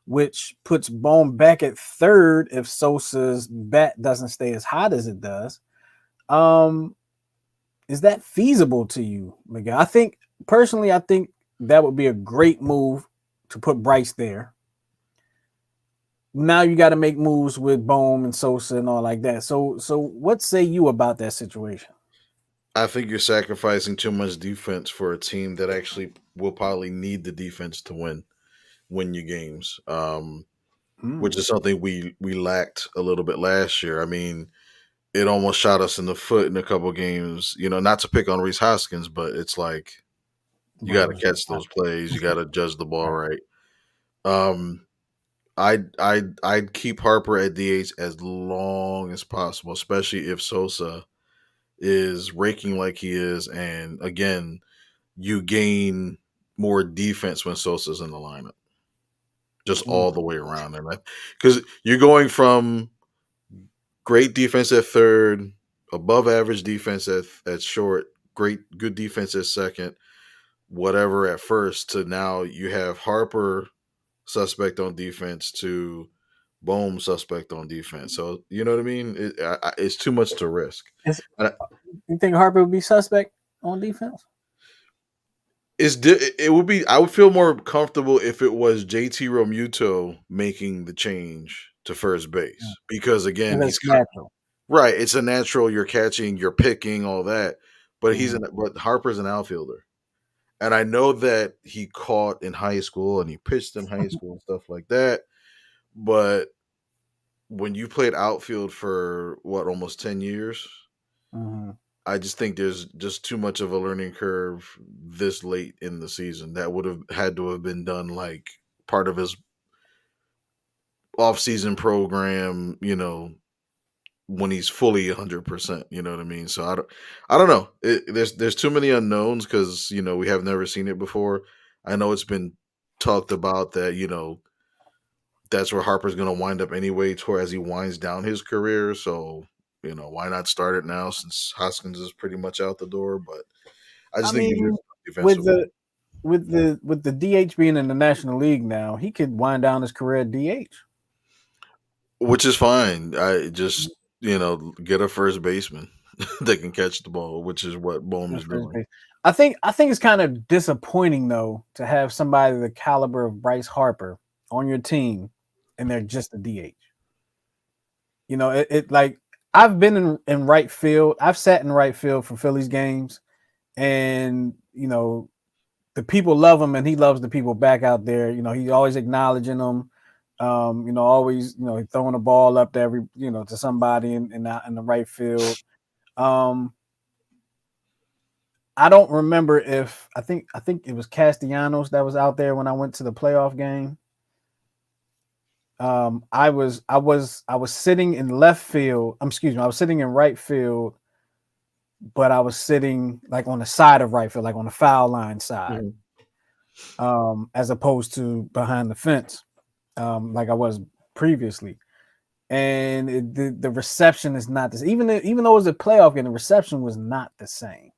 which puts Bone back at third if Sosa's bat doesn't stay as hot as it does. Um, is that feasible to you, Miguel? I think that would be a great move to put Bryce there. Now you got to make moves with Bohm and Sosa and all like that. So what say you about that situation? I think you're sacrificing too much defense for a team that actually will probably need the defense to win your games. Which Mm, is something we lacked a little bit last year. I mean, it almost shot us in the foot in a couple games. Not to pick on Reese Hoskins, but it's like you but got it to was catch not those plays. You got to judge the ball right. right. Um, I'd keep Harper at DH as long as possible, especially if Sosa is raking like he is, and again, you gain more defense when Sosa's in the lineup, just Mm, all the way around there, man. Because you're going from great defense at third, above average defense at short, good defense at second, whatever at first, to now you have Harper suspect on defense to Boom, suspect on defense. So you know what I mean? It's too much to risk. Is, And you think Harper would be suspect on defense? it would be. I would feel more comfortable if it was JT Romuto making the change to first Yeah. base because again, Because he's it's natural. right. It's a natural. You're catching, you're picking, all that. But Mhm. but Harper's an outfielder, and I know that he caught in high school and he pitched in high school and stuff like that. But when you played outfield for what almost 10 years, Mhm. I just think there's just too much of a learning curve this late in the season. That would have had to have been done like part of his off-season program. When he's fully 100%. You know what I mean? So I don't know. There's too many unknowns because we have never seen it before. I know it's been talked about that that's where Harper's going to wind up anyway, toward as he winds down his career. So why not start it now since Hoskins is pretty much out the door? But I I just think mean, there's with defensively, the DH being in the National League now, he could wind down his career at DH. which is fine. I just get a first baseman that can catch the ball, which is what Bohm At is first doing. base. I think it's kind of disappointing though to have somebody the caliber of Bryce Harper on your team, and they're just a DH. It like I've been in right field. I've sat in right field for Phillies games, and the people love him, and he loves the people back out there. He's always acknowledging them. Always throwing the ball up to to somebody in the right field. Um, I don't remember if I think it was Castellanos that was out there when I went to the playoff game. I was sitting in left field. Excuse me, I was sitting in right field, but I was sitting like on the side of right field, like on the foul line side, Mhm. as opposed to behind the fence, like I was previously. And the reception is not this. Even though it was a playoff game, the reception was not the same.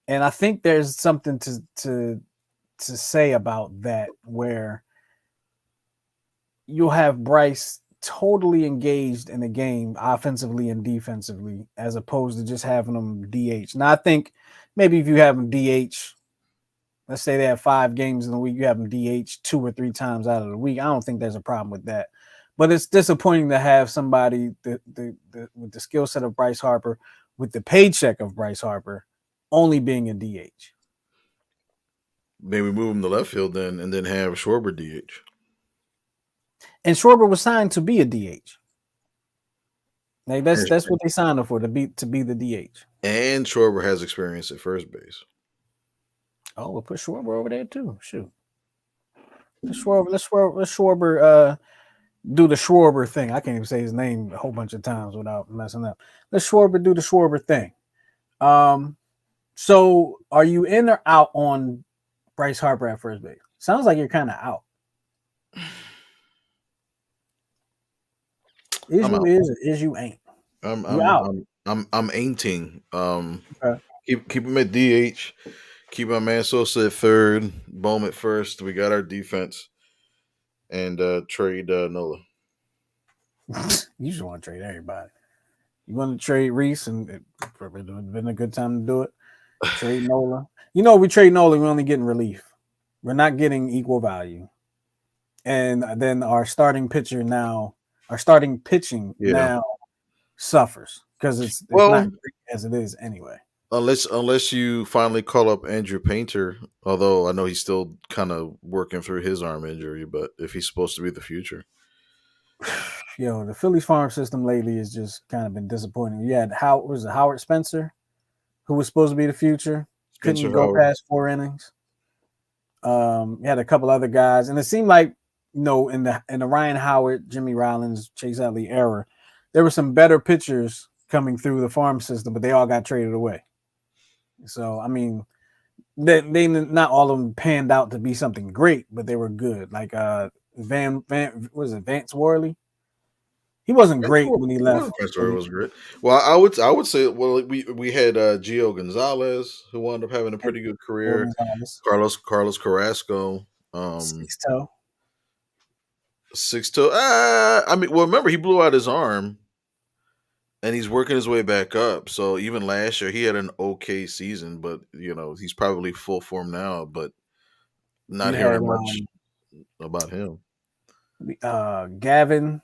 And I think there's something to say about that, where you'll have Bryce totally engaged in the game offensively and defensively, as opposed to just having him DH. Now, I think maybe if you have him DH, let's say they have 5 games in the week, you have him DH 2 or 3 times out of the week. I don't think there's a problem with that. But it's disappointing to have somebody with the skill set of Bryce Harper, with the paycheck of Bryce Harper, only being a DH. Maybe move him to left field then, and then have Schwarber DH. And Schwarber was signed to be a DH. Like that's what they signed him for, to be the DH. And Schwarber has experience at first base. Oh, we'll put Schwarber over there too. Shoot, let's Schwarber do the Schwarber thing. I can't even say his name a whole bunch of times without messing up. Let's Schwarber do the Schwarber thing. Um, so are you in or out on Bryce Harper at first base? Sounds like you're kind of out. Is I'm you out. is you ain't I'm you I'm out? I'm I'm ainting. Okay. Keep him at DH. Keep my man Sosa at third. Bohm at first. We got our defense, and trade Nola. You just want to trade everybody. You want to trade Reese, and it would have been a good time to do it. Trade Nola. We trade Nola, we're only getting relief. We're not getting equal value. And then our starting pitching Yeah. now suffers because it's not Well, great as it is anyway. unless you finally call up Andrew Painter, although I know he's still kind of working through his arm injury, but if he's supposed to be the future, The Phillies farm system lately has just kind of been disappointing. You had Howard Spencer, who was supposed to be the future, Spencer couldn't go Howard. past 4 innings. You had a couple other guys, and it seemed like in the Ryan Howard, Jimmy Rollins, Chase Utley era, there were some better pitchers coming through the farm system, but they all got traded away. So I mean, they not all of them panned out to be something great, but they were good. Like Van was it Vance Worley? He wasn't great when he left. Spencer was great. Well, I would say we had Gio Gonzalez who wound up having a pretty good career. Gonzalez, Carlos Carrasco. six toe. Six to. I mean, well, remember he blew out his arm, and he's working his way back up. So even last year, he had an okay season, but he's probably full form now. But not We had hearing much about him. Gavin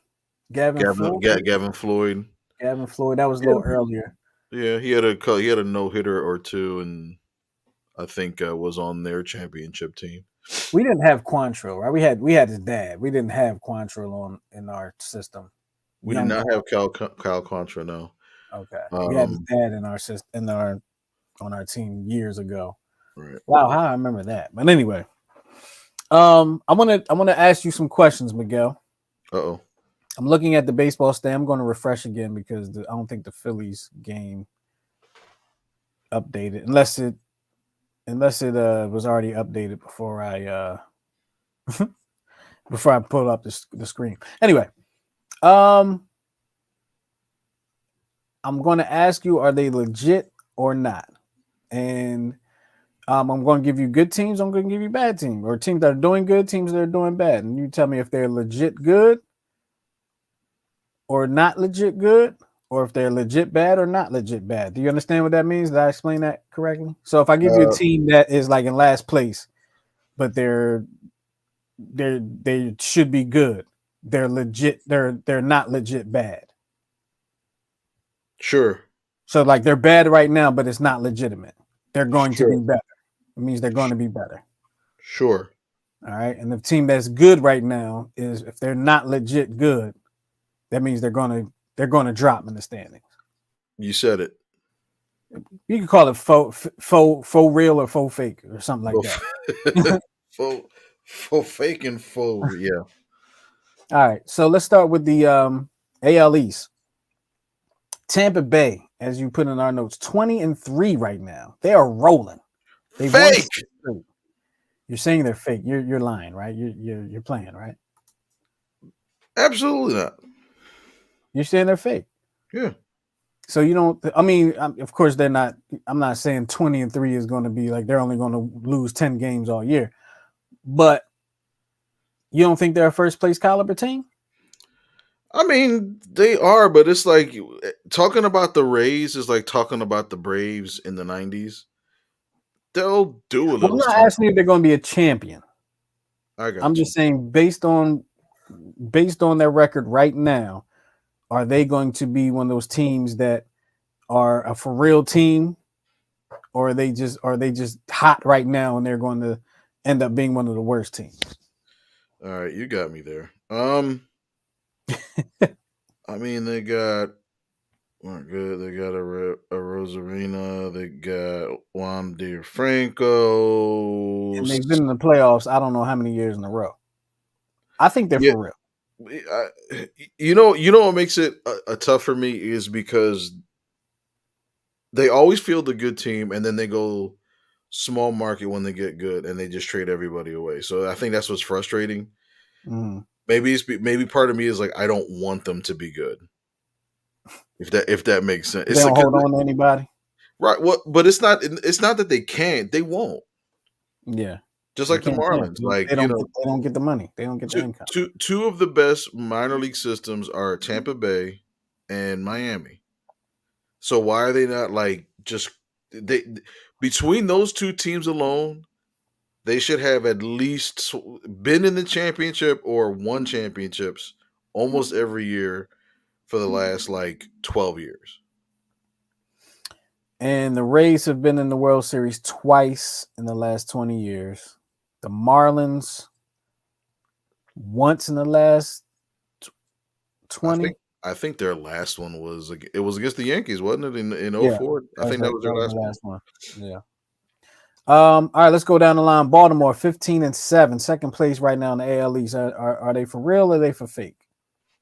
Floyd. Gavin Floyd. Gavin Floyd. That was a little earlier. Yeah, he had a no hitter or two, and I think was on their championship team. We didn't have Quantrill, right? We had his dad. We didn't have Quantrill on in our system. We did Young not Quan. have Kyle Contra, no. Okay, we had his Um, dad in our system in our on our team years ago. right. Wow, how I remember that. But anyway, I want to ask you some questions, Miguel. Uh-oh. I'm looking at the baseball stand. I'm going to refresh again because I don't think the Phillies game updated unless it was already updated before I pull up the screen. Anyway, um, I'm going to ask you: are they legit or not? And I'm going to give you good teams. I'm going to give you bad teams, or teams that are doing good, teams that are doing bad, and you tell me if they're legit good or not legit good, or if they're legit bad or not legit bad. Do you understand what that means? Did I explain that correctly? So if I give you a Uh, team that is like in last place, but they should be good, they're legit. They're not legit bad. sure. So like they're bad right now, but it's not legitimate. They're going to be Sure. better. It means they're going to be better. Sure. All right. And the team that's good right now is if they're not legit good, that means they're gonna drop in the standings. You said it. You can call it faux real or faux fake or something like Faux that. All faux fake and faux, yeah. right. So let's start with the AL East. Tampa Bay, as you put in our notes, 20-3 right now. They are rolling. They've won Fake. 6 straight. You're saying they're fake. You're lying, right? You're playing, right? Absolutely not. You're saying they're fake. Yeah. So you don't. I mean, of course they're not. I'm not saying 20-3 is going to be like they're only going to lose 10 games all year, but you don't think they're a first place caliber team? I mean, they are, but it's like talking about the Rays is like talking about the Braves in the 90s. They'll do a Well, I'm little not something. asking if they're going to be a champion. I I'm got you. just saying based on their record right now, are they going to be one of those teams that are a for real team, or are they just hot right now and they're going to end up being one of the worst teams? All right, you got me there. I mean, they got weren't good. They got a Rosarina. They got Juan DeFranco. And they've been in the playoffs. I don't know how many years in a row. I think they're Yeah, for real. you know what makes it a tough for me is because they always field a good team, and then they go small market when they get good, and they just trade everybody away. So I think that's what's frustrating. Mhm. Maybe part of me is like I don't want them to be good. If that makes sense, They it's like don't hold on to anybody. right. What? But it's not that they can't. They won't. Yeah, Just they like the can't. Yeah, Marlins, like they don't get the money. They don't get the two income. two two of the best minor league systems are Tampa Bay and Miami. So why are they not like just they between those two teams alone? They should have at least been in the championship or won championships almost every year for the last like 12 years. And the Rays have been in the World Series twice in the last 20 years. The Marlins once in the last I 20. think I think their last one was it was against the Yankees, wasn't it in Yeah, 04? I that was think the, that was that their was the last one. last one. Yeah. All right, let's go down the line. Baltimore 15-7, second place right now in the AL East. Are they for real or are they for fake?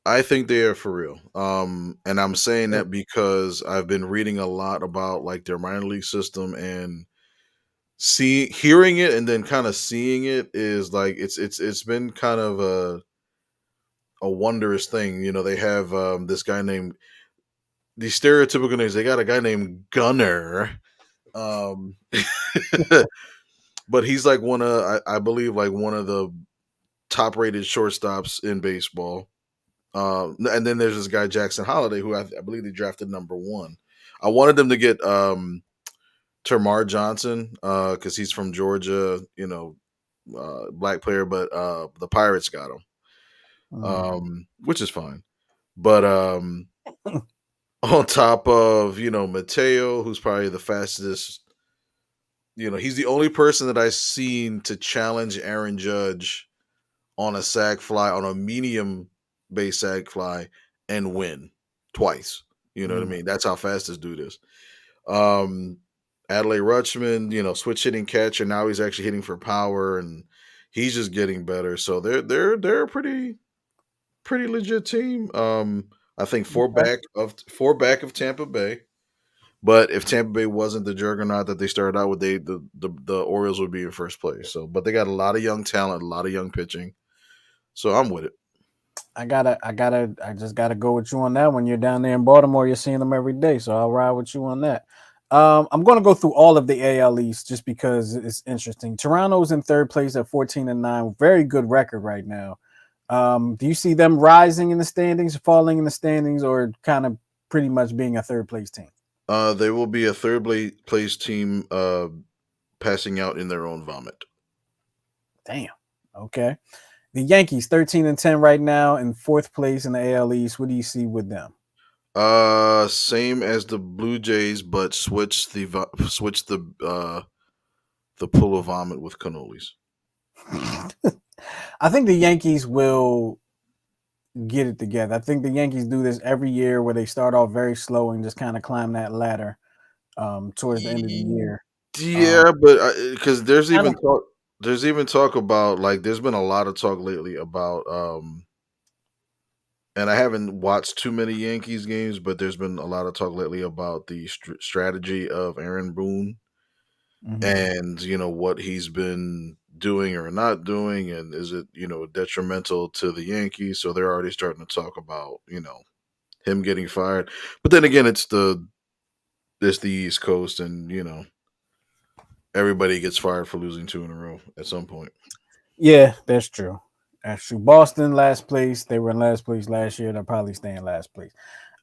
I think they are for real. And I'm saying Fake. that because I've been reading a lot about like their minor league system and hearing it and then kind of seeing it is like it's been kind of a wondrous thing. They have this guy named these stereotypical names. They got a guy named Gunner. Um but he's like I believe like one of the top rated shortstops in baseball. And then there's this guy Jackson Holiday, who I believe they drafted number 1. I wanted them to get Termar Johnson because he's from Georgia, black player, but the Pirates got him, which is fine. But on top of Mateo, who's probably the fastest. He's the only person that I've seen to challenge Aaron Judge on a sac fly, on a medium base sac fly, and win twice. You know what I mean? That's how fast this dude is. Um, Adlai Rutschman, switch hitting catcher. Now he's actually hitting for power, and he's just getting better. So they're a pretty legit team. I think four back of Tampa Bay. But if Tampa Bay wasn't the juggernaut that they started out with, the Orioles would be in first place. So, but they got a lot of young talent, a lot of young pitching. So I'm with it. I just gotta go with you on that one. You're down there in Baltimore, you're seeing them every day, so I'll ride with you on that. I'm gonna go through all of the AL East just because it's interesting. Toronto's in third place at 14-9, very good record right now. Do you see them rising in the standings, falling in the standings, or kind of pretty much being a third place team? They will be a third place team, passing out in their own vomit. Damn. Okay. The Yankees 13-10 right now in fourth place in the AL East. What do you see with them? Same as the Blue Jays, but switch the pool of vomit with cannolis. I think the Yankees will get it together. I think the Yankees do this every year where they start off very slow and just kind of climb that ladder towards the end of the year. Yeah, but because there's Kinda, even talk about, like, there's been a lot of talk lately about and I haven't watched too many Yankees games, but there's been a lot of talk lately about the strategy of Aaron Boone and what he's been doing or not doing, and is it detrimental to the Yankees? So they're already starting to talk about him getting fired. But then again, it's the East Coast, and everybody gets fired for losing 2 in a row at some point. Yeah, that's true. That's true. Boston last place. They were in last place last year. They'll probably stay in last place.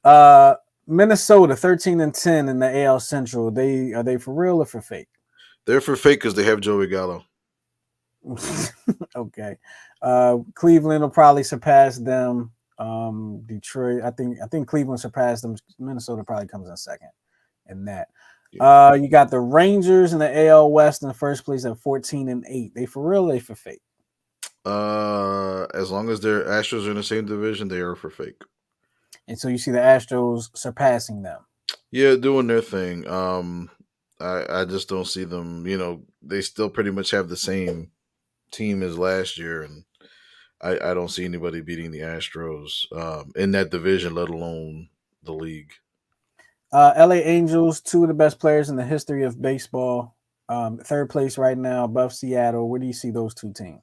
Uh, Minnesota 13-10 in the AL Central. Are they for real or for fake? They're for fake because they have Joey Gallo. Okay. Cleveland will probably surpass them. Detroit, I think Cleveland surpassed them. Minnesota probably comes in second in that. Yeah. You got the Rangers in the AL West in the first place at 14-8. They for real, they for fake? As long as their Astros are in the same division, they are for fake. And so you see the Astros surpassing them. Yeah, doing their thing. I just don't see them. They still pretty much have the same team as last year, and I don't see anybody beating the Astros in that division, let alone the league. LA Angels, two of the best players in the history of baseball. Third place right now, above Seattle. Where do you see those two teams?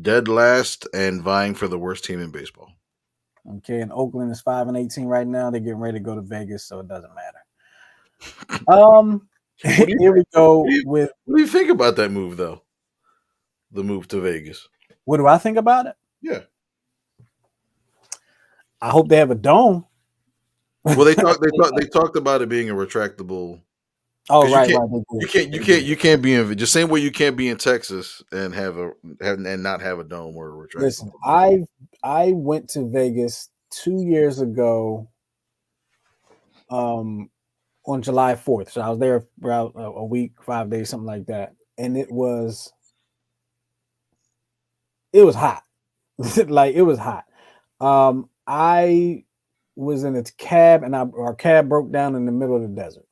Dead last and vying for the worst team in baseball. Okay, and Oakland is 5-18 right now. They're getting ready to go to Vegas, so it doesn't matter. Here we go with. What do you think about that move, though? The move to Vegas. What do I think about it? Yeah, I hope they have a dome. Well, they talked about it being a retractable. Oh, right. You can't be in just same way you can't be in Texas and and not have a dome or a retractable. Listen, I went to Vegas 2 years ago, on July 4th. So I was there for about a week, 5 days, something like that, and it was hot. Like, it was hot. I was in a cab, and our cab broke down in the middle of the desert.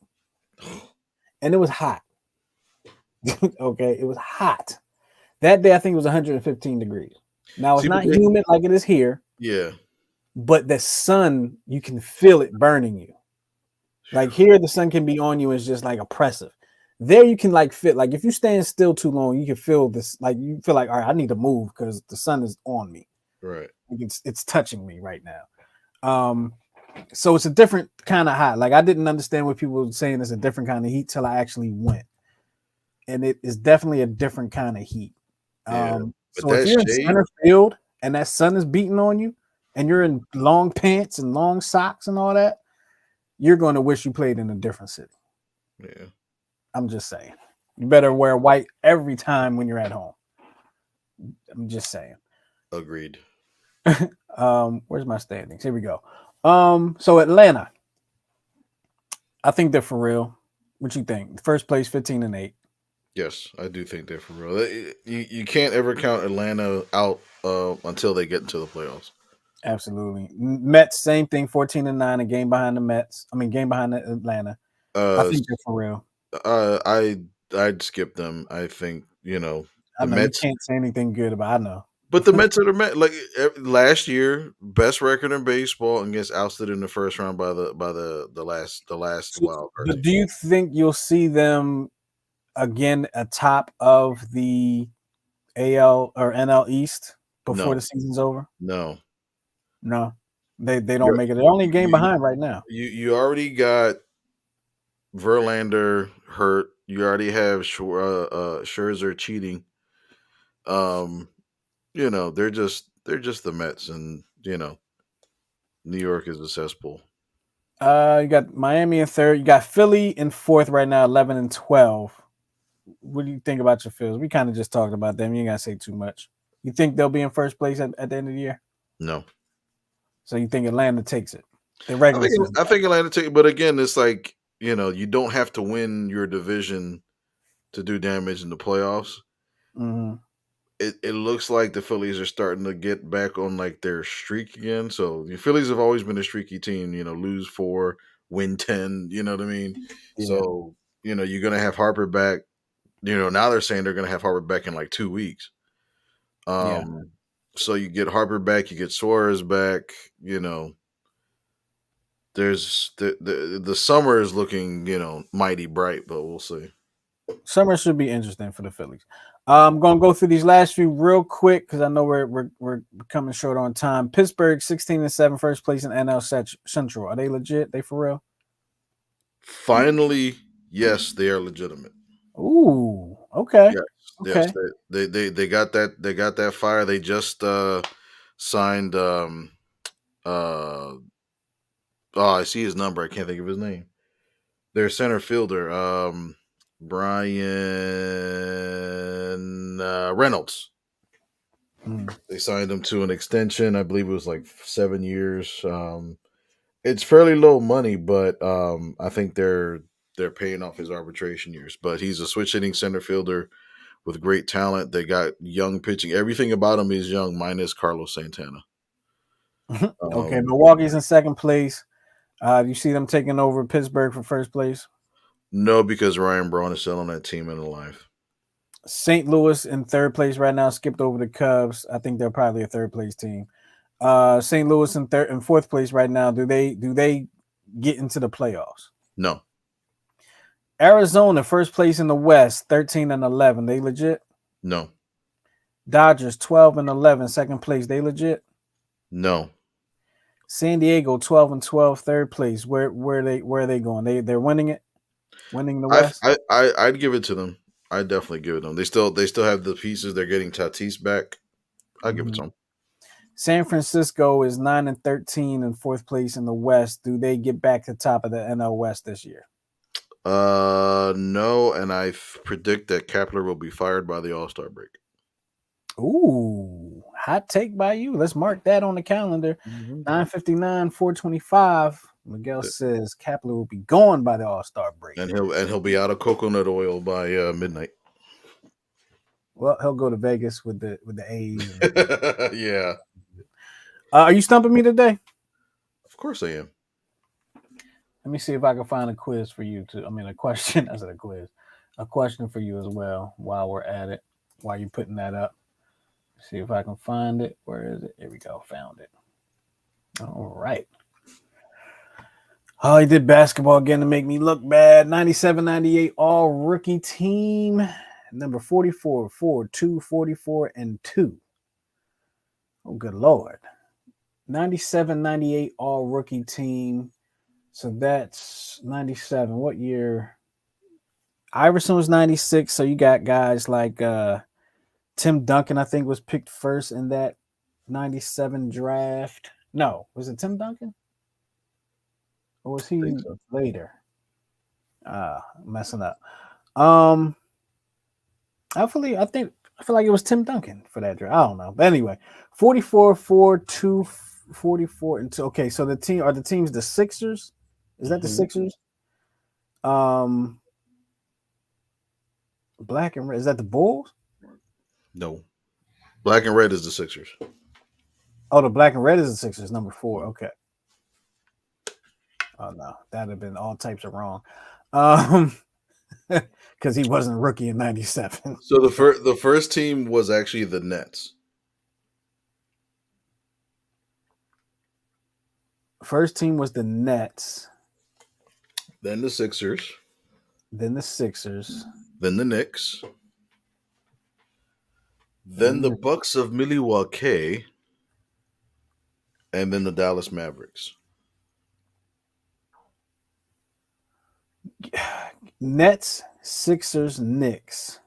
And it was hot. Okay, it was hot. That day, I think it was 115 degrees. Now, it's not humid like it is here. Yeah. But the sun, you can feel it burning you. Like, here, the sun can be on you. It's just, like, oppressive. There, you can, like, feel, like, if you stand still too long, you can feel this, like, you feel like, all right, I need to move because the sun is on me. Right. Like, it's touching me right now. So it's a different kind of hot. Like, I didn't understand what people were saying it's a different kind of heat till I actually went. And it is definitely a different kind of heat. Yeah. But So if that you're in shade, center field and that sun is beating on you, and you're in long pants and long socks and all that, you're going to wish you played in a different city. yeah, I'm just saying. You better wear white every time when you're at home. I'm just saying. agreed. Where's my standings? Here we go. So Atlanta, I think they're for real. What you think? First place, 15-8. Yes, I do think they're for real. You can't ever count Atlanta out until they get into the playoffs. Absolutely. Mets, same thing, 14-9, a game behind the Mets. I mean, game behind the Atlanta. I Uh, think they're for real. I'd skip them. I think I the know you Mets, can't say anything good about. I know. but the Mets are the Mets. Like last year, best record in baseball and gets ousted in the first round by the last So, wild card but team. do you think you'll see them again atop of the AL or NL East before No, the season's over? no. No, they don't You're, make it. They're only a game you behind right now. you already got Verlander hurt. You already have Scherzer cheating. Um, they're just the Mets, and New York is a cesspool. You got Miami in third. You got Philly in fourth right now, 11-12. What do you think about your Phillies? We kind of just talked about them. You ain't gotta say too much. You think they'll be in first place at the end of the year? No, So you think Atlanta takes it? The I regular think season. I think Atlanta take, but again, it's like you don't have to win your division to do damage in the playoffs. Mm-hmm. It looks like the Phillies are starting to get back on like their streak again. So the Phillies have always been a streaky team. Lose four, win 10. You know what I mean? Yeah, So you're gonna have Harper back. Now they're saying they're gonna have Harper back in like 2 weeks. yeah. Um, so you get Harper back, you get Suarez back. You know, there's the summer is looking mighty bright, but we'll see. Summer should be interesting for the Phillies. I'm gonna go through these last few real quick because I know we're coming short on time. Pittsburgh 16-7, first place in NL Central. Are they legit? They for real? Finally, yes, they are legitimate. Ooh, okay, Yes, yes, okay. they got that fire. They just signed uh oh, I see his number. I can't think of his name. Their center fielder, Brian Reynolds. Mm. They signed him to an extension. I believe it was like 7 years. It's fairly low money, but I think they're paying off his arbitration years. But he's a switch hitting center fielder with great talent. They got young pitching. Everything about him is young, minus Carlos Santana. Okay, Um, Milwaukee's in second place. You see them taking over Pittsburgh for first place. no, because Ryan Braun is still on that team and alive. St. Louis in third place right now, skipped over the Cubs. I think they're probably a third place team. St. Louis in third and fourth place right now. Do they get into the playoffs? No, Arizona, first place in the West, 13-11. They legit. no, Dodgers, 12-11, second place. They legit. no. San Diego, 12-12, third place. Where are they going? They're winning it, winning the I West. I'd give it to them. I'd definitely give it to them. They still have the pieces. They're getting Tatis back. I'll give it Mhm. to them. San Francisco is 9-13 in fourth place in the West. Do they get back to top of the NL West this year? No, and predict that Kepler will be fired by the All Star break. Ooh, hot take by you. Let's mark that on the calendar. Mhm. 9:59, 4:25. Miguel says Kapler will be gone by the All-Star break. And he'll be out of coconut oil by midnight. Well, he'll go to Vegas with the A's. And, Yeah, are you stumping me today? of course I am. Let me see if I can find a quiz for you too. I mean, a question. I said a quiz. A question for you as well while we're at it. While you're putting that up. See if I can find it. Where is it? Here we go. Found it. All right. Oh, he did basketball again to make me look bad. 97-98 all rookie team. Number 44, 4-2, 44, and 2. Oh, good Lord. 97-98 all rookie team. So that's 97. What year? Iverson was 96. So you got guys like Tim Duncan, I think, was picked first in that '97 draft. No, was it Tim Duncan or was I think he so. later? Messing up. Um, I think I feel like it was Tim Duncan for that draft. I don't know, but anyway, 44, 4, 2, 44, and 2. Okay, so the teams the Sixers? Is that the Hmm. Sixers? Um, black and red. Is that the Bulls? No, black and red is the Sixers. Oh, the black and red is the Sixers, number 4. Okay. Oh no, that'd have been all types of wrong. Um, because he wasn't a rookie in '97. So the first team was actually the Nets, First team was the Nets, then the Sixers, then the Sixers, then the Knicks, then the then Bucks of Milwaukee, and then the Dallas Mavericks. the Nets, Sixers, Knicks,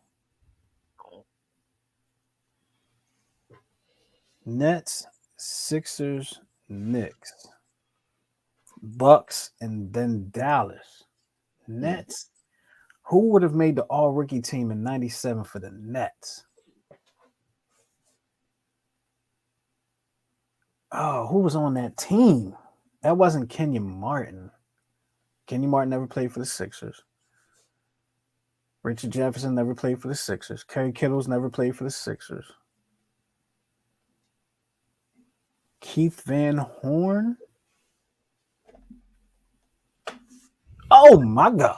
Nets, Sixers, Knicks, Bucks, and then Dallas. Mm. Nets. Who would have made the All Rookie team in '97 for the Nets? Oh, who was on that team? That wasn't Kenyon Martin. Kenyon Martin never played for the Sixers. Richard Jefferson never played for the Sixers. Kerry Kittles never played for the Sixers. Keith Van Horn. Oh my God.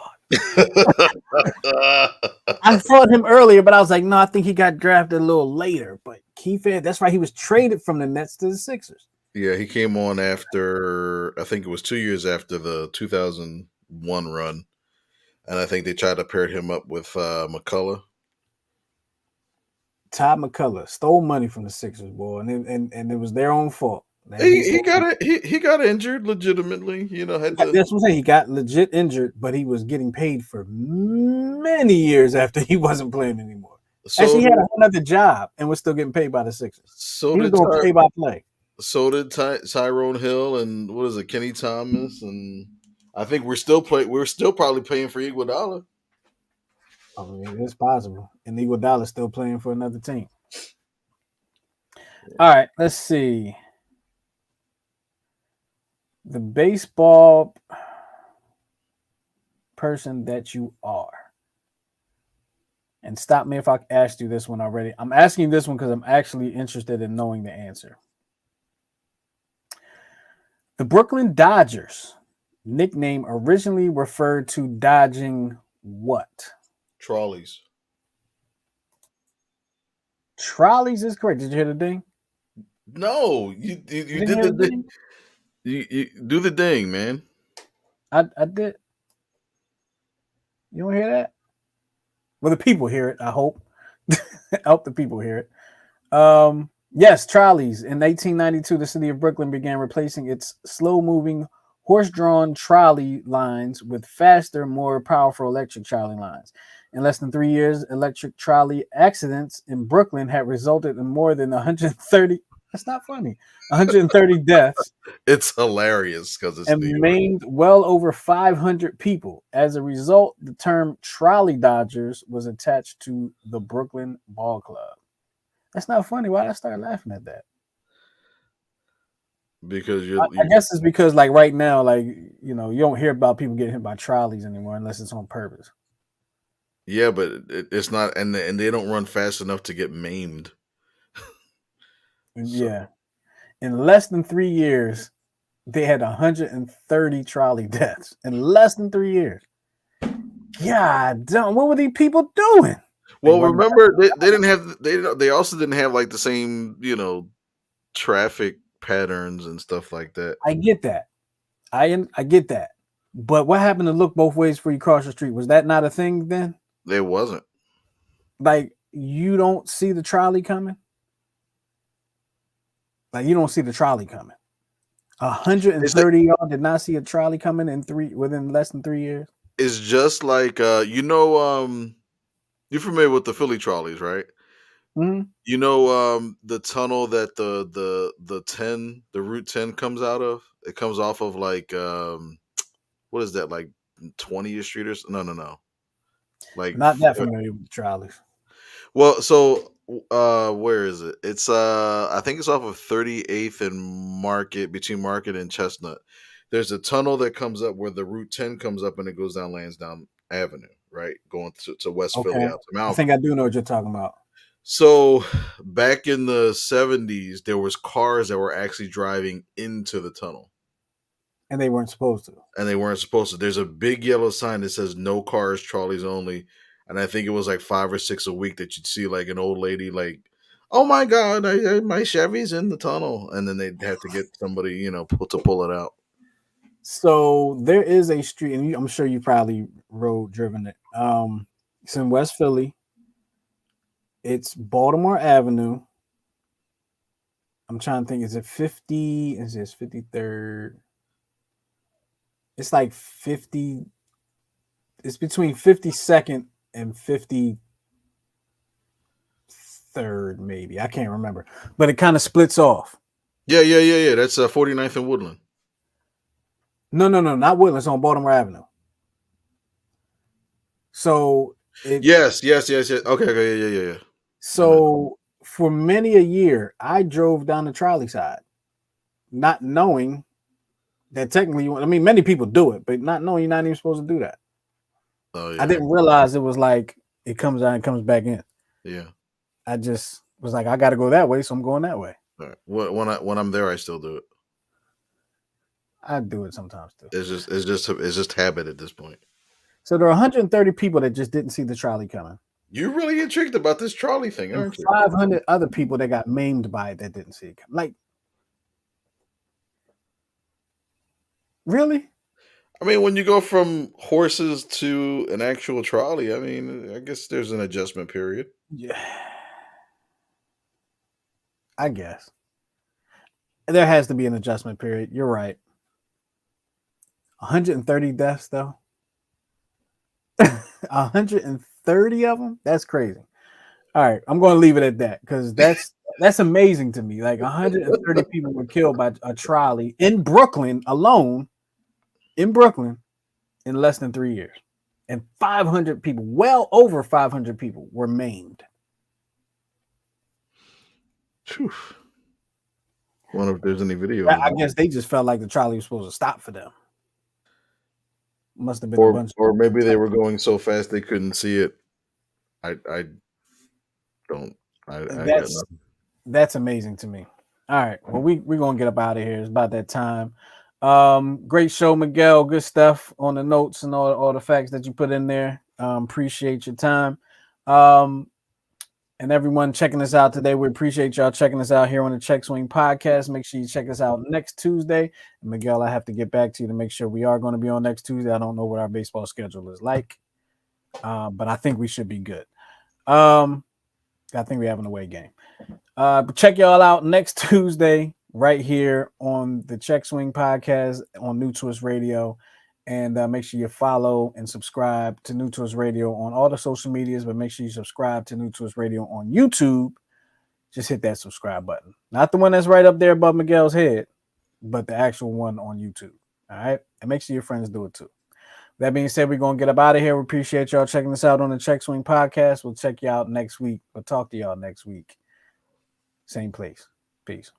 I thought him earlier, but I was like, no, I think he got drafted a little later. But Keith Van, that's right. He was traded from the Nets to the Sixers. Yeah, he came on after I think it was 2 years after the 2001 run, and I think they tried to pair him up with McCullough. Todd McCullough stole money from the Sixers, boy, and it was their own fault. He got it. He got injured legitimately. Had to. That's what I'm saying. He got legit injured, but he was getting paid for many years after he wasn't playing anymore. So Actually, he had did another job and was still getting paid by the Sixers. so He was did doing play by play. Tyrone Hill and what is it, Kenny Thomas, and I think we're still probably paying for Iguodala. I mean, it's possible. And Iguodala's still playing for another team. All right, let's see. The baseball person that you are. And stop me if I asked you this one already. I'm asking this one because I'm actually interested in knowing the answer. The Brooklyn Dodgers nickname originally referred to dodging what? Trolleys. Trolleys is correct. Did you hear the ding? No, you You didn't did hear the the ding. ding? You do the ding, man. I did. You don't hear that? Well, the people hear it, I hope. I hope the people hear it. Yes, trolleys. In 1892, the city of Brooklyn began replacing its slow-moving, horse-drawn trolley lines with faster, more powerful electric trolley lines. In less than 3 years, electric trolley accidents in Brooklyn had resulted in more than 130. That's not funny. 130 deaths It's hilarious because it's New and York. maimed well over 500 people. As a result, the term trolley dodgers was attached to the Brooklyn Ball Club. That's not funny. Why did I start laughing at that? Because I guess it's because, like, right now, like, you don't hear about people getting hit by trolleys anymore unless it's on purpose. yeah, but it's not, and they don't run fast enough to get maimed. So Yeah. In less than 3 years, they had 130 trolley deaths. In less than 3 years. God damn, what were these people doing? They well, wasn't. remember they didn't have they also didn't have like the same traffic patterns and stuff like that. I get that. I get that. But what happened to look both ways before you cross the street? Was that not a thing then? There wasn't. Like you don't see the trolley coming? Like you don't see the trolley coming. It's like, 130 y'all did not see a trolley coming within less than 3 years. it's just like you're familiar with the Philly trolleys, right? Mhm. You know, the tunnel that the Route 10 comes out of. It comes off of like what is that, like 20th Street or no, no, no, like Not that familiar with the trolleys. well, so where is it? It's I think it's off of 38th and Market, between Market and Chestnut. There's a tunnel that comes up where the Route 10 comes up and it goes down Lansdowne Avenue, right? Going to West Philly Okay. out to I think Malvern. I do know what you're talking about. So back in the 70s, there was cars that were actually driving into the tunnel. And they weren't supposed to. And they weren't supposed to. There's a big yellow sign that says no cars, trolleys only. And I think it was like 5 or 6 a week that you'd see like an old lady like, oh my god, my Chevy's in the tunnel, and then they'd have to get somebody, to pull it out. So there is a street, and I'm sure you probably driven it. It's in West Philly. It's Baltimore Avenue. I'm trying to think. Is it 50? Is this 53rd? It's like 50. It's between 52nd and 53rd, maybe. I can't remember. But it kind of splits off. Yeah, yeah, yeah, yeah. That's 49th and Woodland. No, no, no, not Woodlands on Baltimore Avenue. So it Yes, yes, yes, yes. Okay, okay, yeah, yeah, yeah, yeah. I know. so for many a year, I drove down the trolley side, not knowing that technically, I mean, many people do it, but not knowing you're not even supposed to do that. Oh I yeah, didn't realize it was like it comes out and comes back in. yeah. I just was like, I got to go that way, so I'm going that way. All right. When I'm there, I still do it. I do it sometimes too. It's just habit at this point. So there are 130 people that just didn't see the trolley coming, You're really intrigued about this trolley thing, and aren't you? 500 other people that got maimed by it that didn't see it coming. Like, really? I mean, when you go from horses to an actual trolley, I mean, I guess there's an adjustment period. Yeah, I guess there has to be an adjustment period. You're right. 130 deaths though. 130 of them? That's crazy. All right, I'm going to leave it at that because that's amazing to me. Like 130 people were killed by a trolley in Brooklyn alone, in Brooklyn, in less than 3 years, and 500 people, well over 500 people, were maimed. Phew. Wonder if there's any videos I of it. guess they just felt like the trolley was supposed to stop for them. Must have been a Or bunch or of maybe they were protectors. going so fast they couldn't see it. I don't I got That's nothing. That's amazing to me. All right. Well, we're gonna get up out of here. It's about that time. Great show, Miguel. Good stuff on the notes and all the facts that you put in there. Appreciate your time. Um, and everyone checking us out today. We appreciate y'all checking us out here on the Check Swing Podcast. Make sure you check us out next Tuesday. And Miguel, I have to get back to you to make sure we are going to be on next Tuesday. I don't know what our baseball schedule is like, but I think we should be good. I think we have an away game. But check y'all out next Tuesday right here on the Check Swing Podcast on New Twist Radio. And make sure you follow and subscribe to New Twist Radio on all the social medias, but make sure you subscribe to New Twist Radio on YouTube. Just hit that subscribe button. Not the one that's right up there above Miguel's head, but the actual one on YouTube. All right. And make sure your friends do it too. That being said, we're going to get up out of here. We appreciate y'all checking us out on the Check Swing Podcast. We'll check you out next week. We'll talk to y'all next week. Same place. Peace.